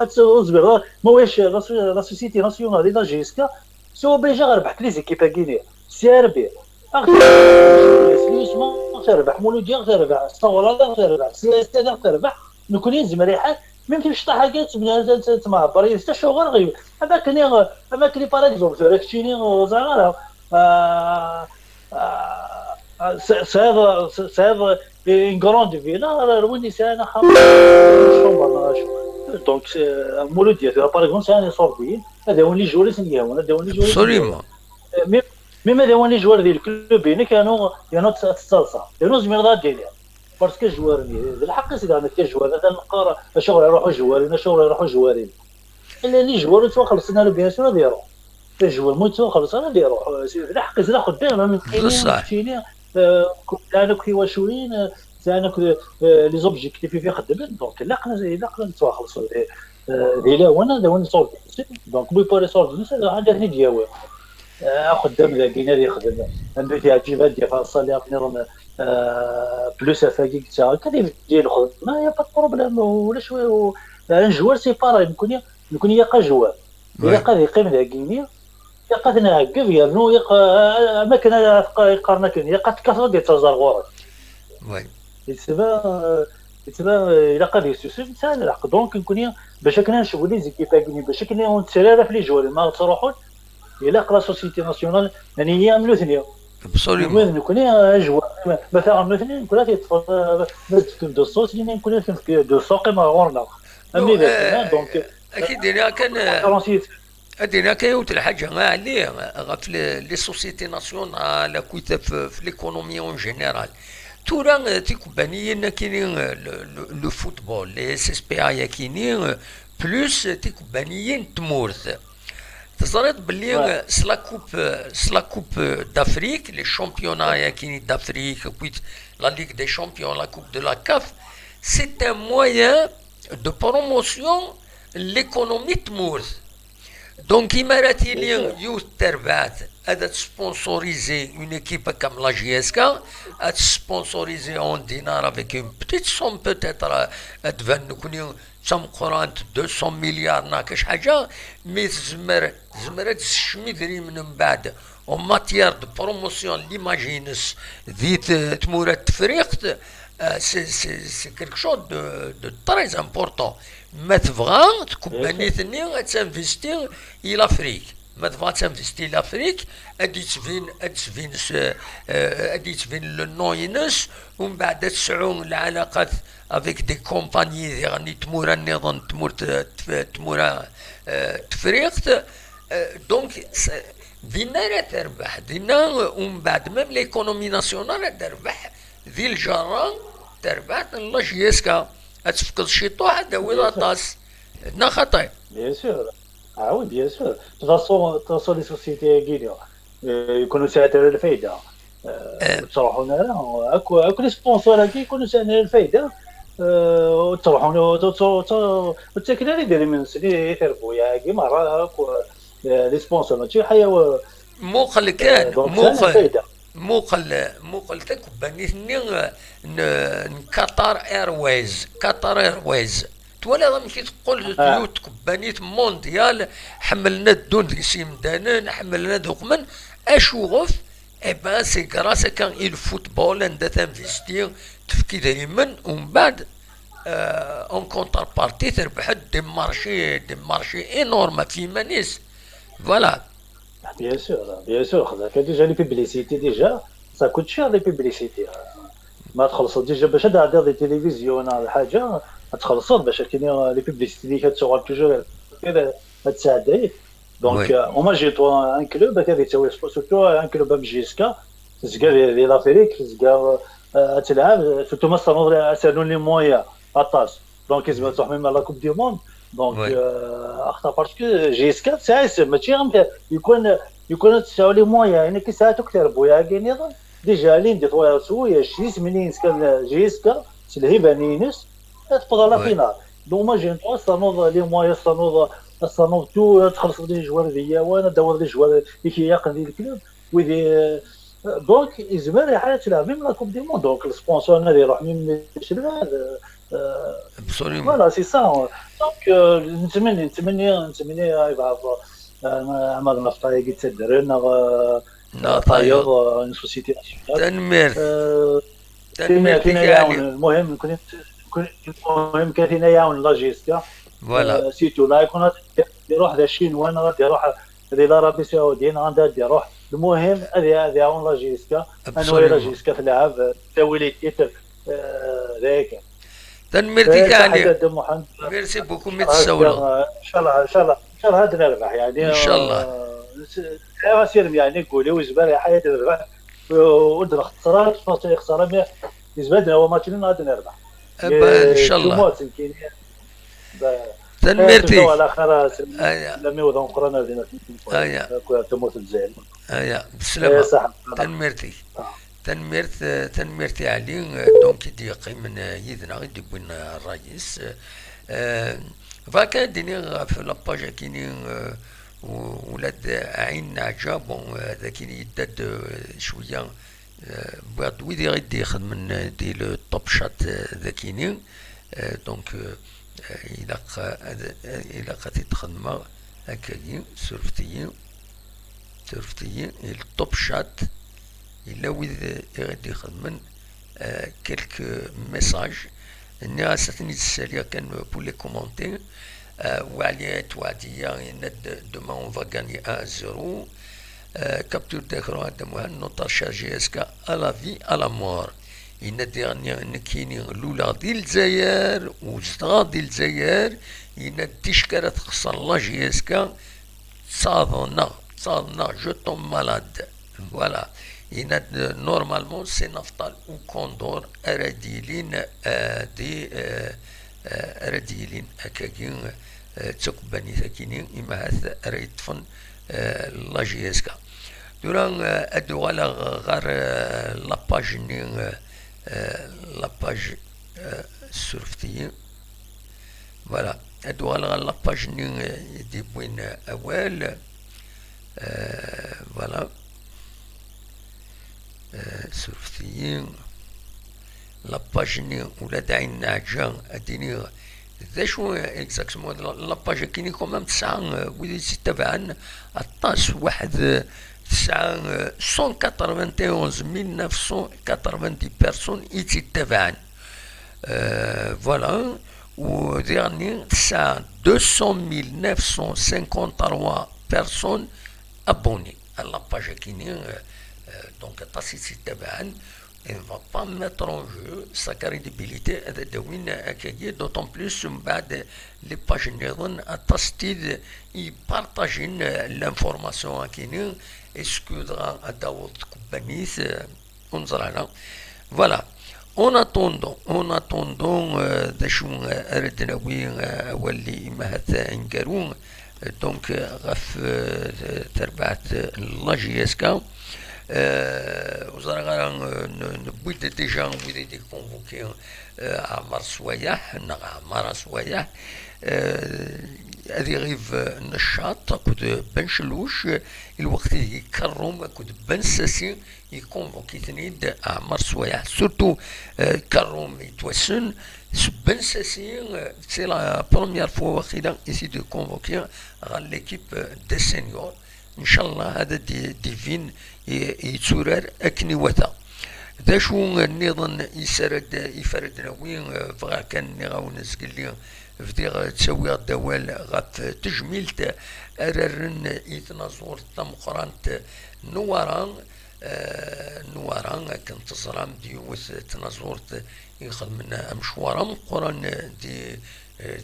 اصبر ماهوش لا سوسيتي ناسيونال لا جيسكا سو بيجا ربحت لي زيكيبا كينيا سيربي ما تربح مولوديا تربح الصوره تربح سياسه تربح نكون يلزم ريحه ما يمكنش طاح حاجات من تمعبر حتى شغل غير اماكن باغ اكزومبل فريكتيني زعما صعيب une grande ville وين سانا دونك مولوديا باغ اكزومبل سانا صوردين هذا هو اللي جوري سنياون هذا هو اللي جوري ابسوليومون ميم هذا هو اللي جوار ديال الكلوبين كانوا تتصلصا كانوا زمير ديالها باسكو جوارني بالحق سيدنا كجوار هذا القاره شغل يروحوا جوارين شغل يروحوا جوارين اللي جوار تو خلصنا له بيان سور ديرو الجوار مو تو خلصنا ديرو بالحق سيدنا خدام من كاينين كنا كيواشوين زعما لي زوبجيكتيف في خدمين دونك لا قلنا نتواخلصوا ديلا وانا صورت دونك بو باري صورت عندها دياوي خدام ذاكينا اللي يخدم عنده تعجبات ديال الصالير نظام بلوس افاكي حتى كدير ديال الخدمه يا با بروبليم ولا شويه الجوار سي بارا يكون يقا جوار يقا يقيم ذاكينيا يقا نعقب يرنو يقا ما كان يقارنا كان يقا تكاثر ديال تزرغورات وي يتبع الى قاد يسوسف ساهل العقد دونك نكون باش كنا نشوفوا لي زيكيب كاينين باش كنا نتسرى في لي جوار ما تروحوا الى قرا سوسيتي ناسيونال يعني يعملوا ثنيه ابسوليومون نكون جوار مثلا مثلا نكون تيتفرج دو صوت اللي نكون في دو سوق ما غورنا امي دونك اكيد انا كان فرونسيت ادينا كيوت الحاجه ما عليه في لي سوسيتي ناسيونال كويتا في ليكونومي اون جينيرال تورا تيكوبانيين كاينين لو فوتبول لي اس اس بي اي كاينين بلوس تيكوبانيين تمورث تصرت باللي سلا كوب دافريك لي شامبيونا كاينين دافريك كويت لا ليغ دي شامبيون لا كوب دو لا كاف سي ان موين دو بروموسيون ليكونومي تمورث دونك إماراتي لين يوث تربات هذا تسبونسوريزي اون équipe comme la JSK à sponsoriser en dinar avec une petite somme peut-être تبان نكون تم قرانت 200 مليار ناقش حاجه مي زمرت الشميدري من بعد en matière de promotion l'imagines ذيت تمورة تفريقت c'est quelque chose de très important ما تبغى تكون ثاني تنفيستي الى افريك ما تبغى تنفيستي الى افريك ادي تبين لو نوينس ومن بعد تسعون العلاقات افيك دي كومباني يعني تمور النظام تمور تفريقت دونك دينا لا تربح دينا ومن بعد ميم ليكونومي ناسيونال تربح ذي الجرة تربح لا جيسكا تفقد شي طوح هذا ولا طاس نا خطير بيان سور وي بيان سور تصون لي سوسيتي كينيا يكونوا ساعتها الفايده تروحوا لنا اكو لي سبونسور هكا يكونوا ساعتها الفايده وتروحوا وتاكل لي دير من سني يتربوا يا كي مره اكو لي سبونسور ماشي حياه موقل كان موقل تكباني قطر ايرويز تولا ماشي تقول تيوت كبانيت مونديال حملنا الدون ديك سيمدانن حملنا دوكمن اشوغف بان سي غراس كان الفوتبول عندها تنفيستير تفكي دائما ومن بعد اون كونتر بارتي تربح دي مارشي انورم في مانيس فوالا Bien sûr, déjà les publicités déjà, ça coûte cher les publicités. ما تخلصوا ديجا باش هذا دي تلفزيون ولا حاجه تخلصوا باش كاين لي بيبليسيتي اللي كتشغل توجور كذا ما تساعدش دونك هما جيتو ان كلوب هذا تسوي سورتو ان كلوب جيسكا زكا ديال لافريك زكا تلعب سورتو ما صنعوا سالون لي مويا اطاس دونك لازم تروح ميم لا كوب دي موند دونك اخطا باسكو جيسكا سايس ماشي يكون تساوي لي مويا يعني كي ساعتو كثر بويا كاين ديجا لين دي طويا شويه شيس منين كان جيسكا سلهيبه نينس تفضل لا فينال دوما جينتو صنوض لي مويا صنوض تو تخلص دي جوار ديال وانا دور دي جوار اللي كيقن ديال الكلوب ويدي دونك يزمر يحيى تلعب ميم لا كوب دي موند دونك السبونسور هذا يروح ميم يشري ابسوليومون. فوالا سي سا دونك نتمنى يبعث عمر نفطاي قلت تدرن طاير اون سوسيتي تنمير كاين يعاون المهم المهم كاين يعاون لاجيستيا فوالا سيتو لا يكون يروح ذا الشينوان غادي يروح هذه العربي السعوديين غادي يروح المهم هذه يعاون لاجيستيا انه لاجيستيا تلعب تاويلي تيتر ذاك تنميرتي كاع ميرسي بوكو متسولو ان شاء الله هذا نربح يعني ان شاء الله سير يعني نقولي وزبال يا حياتي نربح ودنا خسرات فاش خساره يزبدنا هو ماتشين غادي نربح ان شاء الله تنميرتي على خير لم يوضع قرانا دينا تموت الجزائر بسلامة تنميرتي تنميرتي علي دونك ديقي من يدنا غير بين الرئيس فاكا ديني في لاباج كيني ولاد عين نعجة بون هذا كيني يداد شوية بعد ويدي غيدي ياخد من دي لو توب شات ذاكيني دونك إلا قد تخدم هكايا سورفتيين التوب شات إلا ويد غادي يخدمن كيلك ميساج إني غاساتني تسالي كان بور لي كومونتير وعليا توعديا demain on va gagner 1-0 capture d'écran de moi notre chargé jusqu'à la vie à la mort إن dernier كاينين الأولى ديال الجزائر وزدغا ديال الجزائر إن تشكرة تخسر لا جيسكا تصادنا جو توم مالاد فوالا إن نورمالمون سي نفطال و كوندور أراديلين أراديلين هكاكين تقباني ثاكينين إما هذا ريتفن لا جيسكا دوران أدو على غير لاباج لاباج سورفتيين فوالا هادو على لاباج دي بوين أوال فوالا سورفتيين لاباج ولاد عين نعجة أديني ذا شو اكزاكتومون لاباج كيني كومام تسعة ويدي تتبعن عطاس واحد 191,990 personnes يتبعن فوالا و dernier تسعة 200,953 personnes abonnées à la page كيني donc تاسي تتبعن il ne va pas mettre en jeu sa crédibilité دوين أكاية d'autant plus من بعد les pages نيضن أتستيد يبارطاجين l'information كيني اسكودرا داود كوبانيس انظر فوالا اون اتوندون ذا شو اردنا وين ولي ما هذا انكرون دونك غف تربعت لاجيسكا وزرا نبويد ديجا ويدي دي كونفوكي عمر سوايح عمر سوايح هذه غيف نشاط كود بنشلوش الوقت يكرم كود بنساسي يكونفوكي تنيد عمر سوايح سورتو كرم يتوسن بنساسي سي لا بروميير فوا واخيرا يسي دو كونفوكي غال ليكيب دي سينيور ان شاء الله هذا ديفين يتسورر اكني وثا ذا شو النظام يفرد نوين فغا كان نغاون سكلي فديغ تسوي الدوال غاف تجميلت اررن يتنازور تمقرانت نواران كنت صرام ديوث تنازورت يخدمنا مشوارا مقران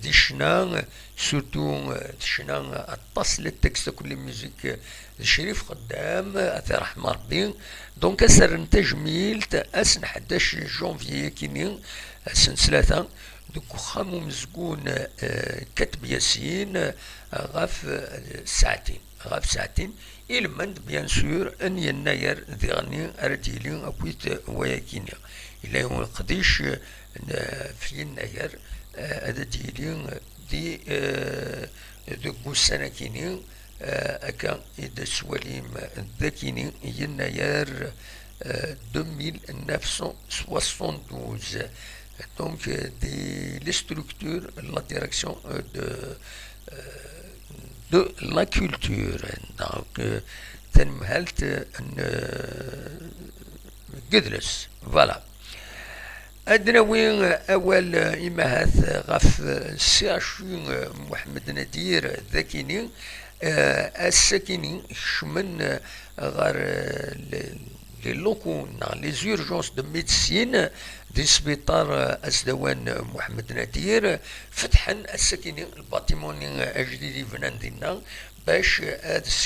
دي شنا سورتو شنا اتصل التكست كل ميوزيك شريف قدام اثر احمر بين دونك اسر تجميل اسن 11 جونفي كينين سن 3 دوك خامو مزقون كتب ياسين غاف ساعتين المند بيان سور ان يناير ذغني ارديلين اكويت وياكيني الى يوم القديش في يناير هذا ديلين دي دوك سنة كينين أكا إذا سواليم ذاكيني يناير 2972. Donc, les structures, la direction de la culture. Donc, تنمهلت قدرس. Voilà. أدنا وين أول إمهات غف الساشين محمد نادير ذاكيني الساكنين شمن غير لي لوكو لي زورجونس دو ميديسين دي سبيطار أسدوان محمد نادير فتحن الساكنين الباطيمون الجديد فنان دينا باش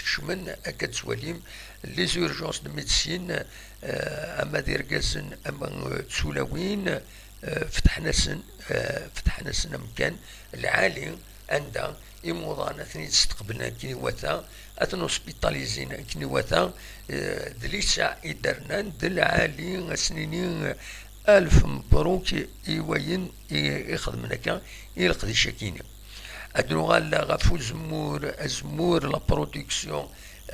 شمن أكاد سواليم لي زورجونس دو ميديسين أما دير كازن أما تسولاوين فتحنا سن مكان العالي عندها إموضان ثني تستقبلنا كنيواتا أثنو سبيطاليزين كنيواتا دليسا إدرنان دل عالي سنينين ألف مبروك إيوين يخدم لك يلقدي شاكيني أدنو غالا غفو زمور لا برودكسيون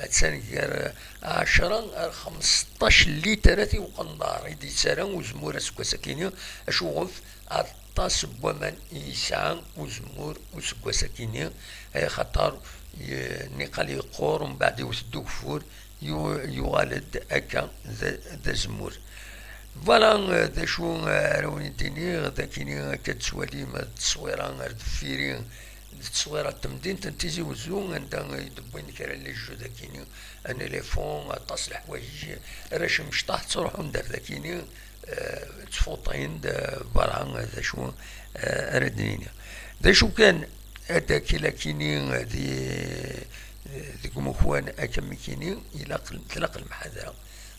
تسانكر 10 15 لتر وقنار يدي سارة وزمور سكوا ساكيني أشوف أطاس بومن إيسان وزمور وسكوا ساكيني خطر نقال يقور ومن بعد يوسدو كفور يوالد أكا ذا زمور فوالا ذا شو راوني ديني ذاكيني كتسوالي ما تصويران ردفيرين التصويرات تمدين تنتيزي وزون عندها يدبوين كرا لي جو ذاكيني انا لي فون طاس الحوايج راش مشطاح تروحو ندير ذاكيني تفوطين فوالا ذا شو ردنيني ذا شو كان هذاك لكيني ذيك مخوان اكا مكيني تلاقى المحاضرة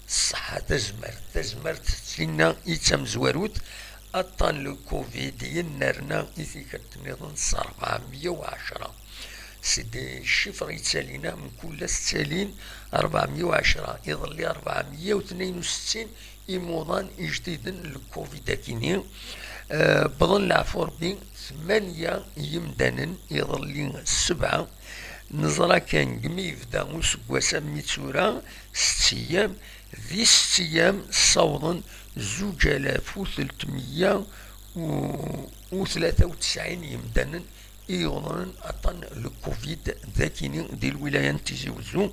الصحة تزمرت سينا يتم زواروت أطان لو كوفيد ينرنا إذا كتنظن 410 سيدي الشفر يتسالينا من كل ستالين 410 يظل لي 462 إموضان جديدا للكوفيد كيني بظن العفو ربي 8 يمدانا يظل لي 7 نظرا كان قميف دا وسكواسا ميتسورا 6 أيام ذي 6 أيام صوضا 2393 يمدانا يظن أطن الكوفيد ذاكيني دي الولاية تيزي وزو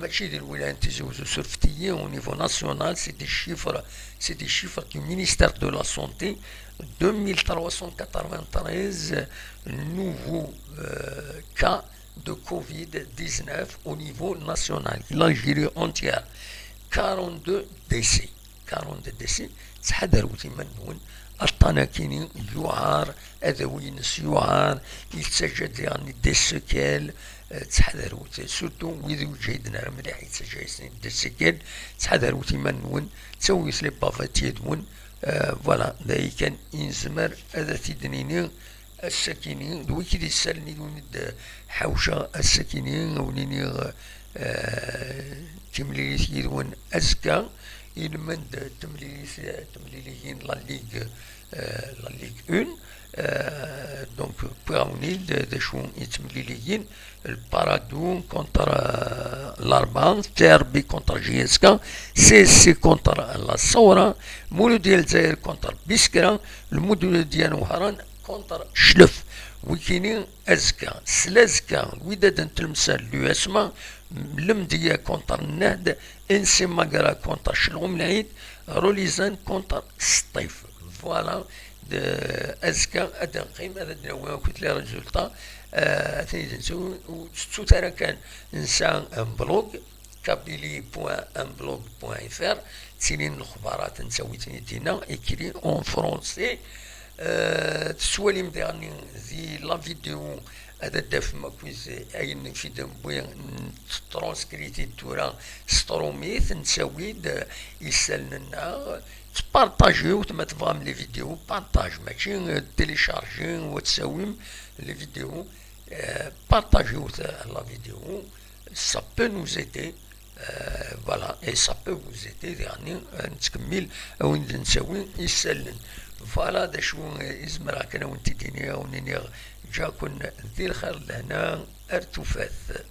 ماشي دي الولاية تيزي وزو سورفتيي au niveau national c'est des chiffres du ministère de la santé 2393 nouveaux cas de Covid-19 au niveau national l'Algérie entière 42 décès تحذروا تمنون الطناكيني يعار أذوينس يعار يتسجد يعني دي سكال تحذروا سورتو ويذو جيدنا مليح يتسجد دي سكال تحذروا تمنون تسوي سلي بافات يدون فوالا ذاي كان ينزمر هذا تدنيني السكيني دوي كي يسالني وند حوشة السكيني ونيني تمليليث يدون أزكى يلمند تمليليين لا ليغ 1 دونك براونيل دا شو يتمليليين البارادو كونتر الاربان تيربي كونتر جيسكا سي كونتر لا صورة مولو ديال الجزائر كونتر بيسكرا المدن ديال وهران كونتر شلف وكيني أزكا سلازكا ودادا تلمسال لو اسما لمدية كونتر النهد انسي ماقرا كونتر شلغم العيد روليزان كونتر سطيف فوالا أزكا أدن قيمة هذا دنوا كنت لي ريزولتا ثاني نسوي وتسو ترى كان نسان ان بلوغ كابيلي بوان ان بلوغ بوان فر تسينين الخبارات نسوي تنيتينا اكري اون فرونسي تسوالي مديرني ذي لا فيديو هذا داف ماكويز اين في دمبويا ترانسكريتي تورا ستروميث نسوي يسالنا تبارطاجيو تما تفهم لي فيديو بارطاج ماشي تيليشارجي وتساويم لي فيديو بارطاجيو لا فيديو ça peut nous aider voilà et ça peut vous aider يعني نتكمل او نسوي يسالن فوالا دا شو يزمر هكا وانت دينيا ونيني جاكن ذي الخير لهنا ارتفاث.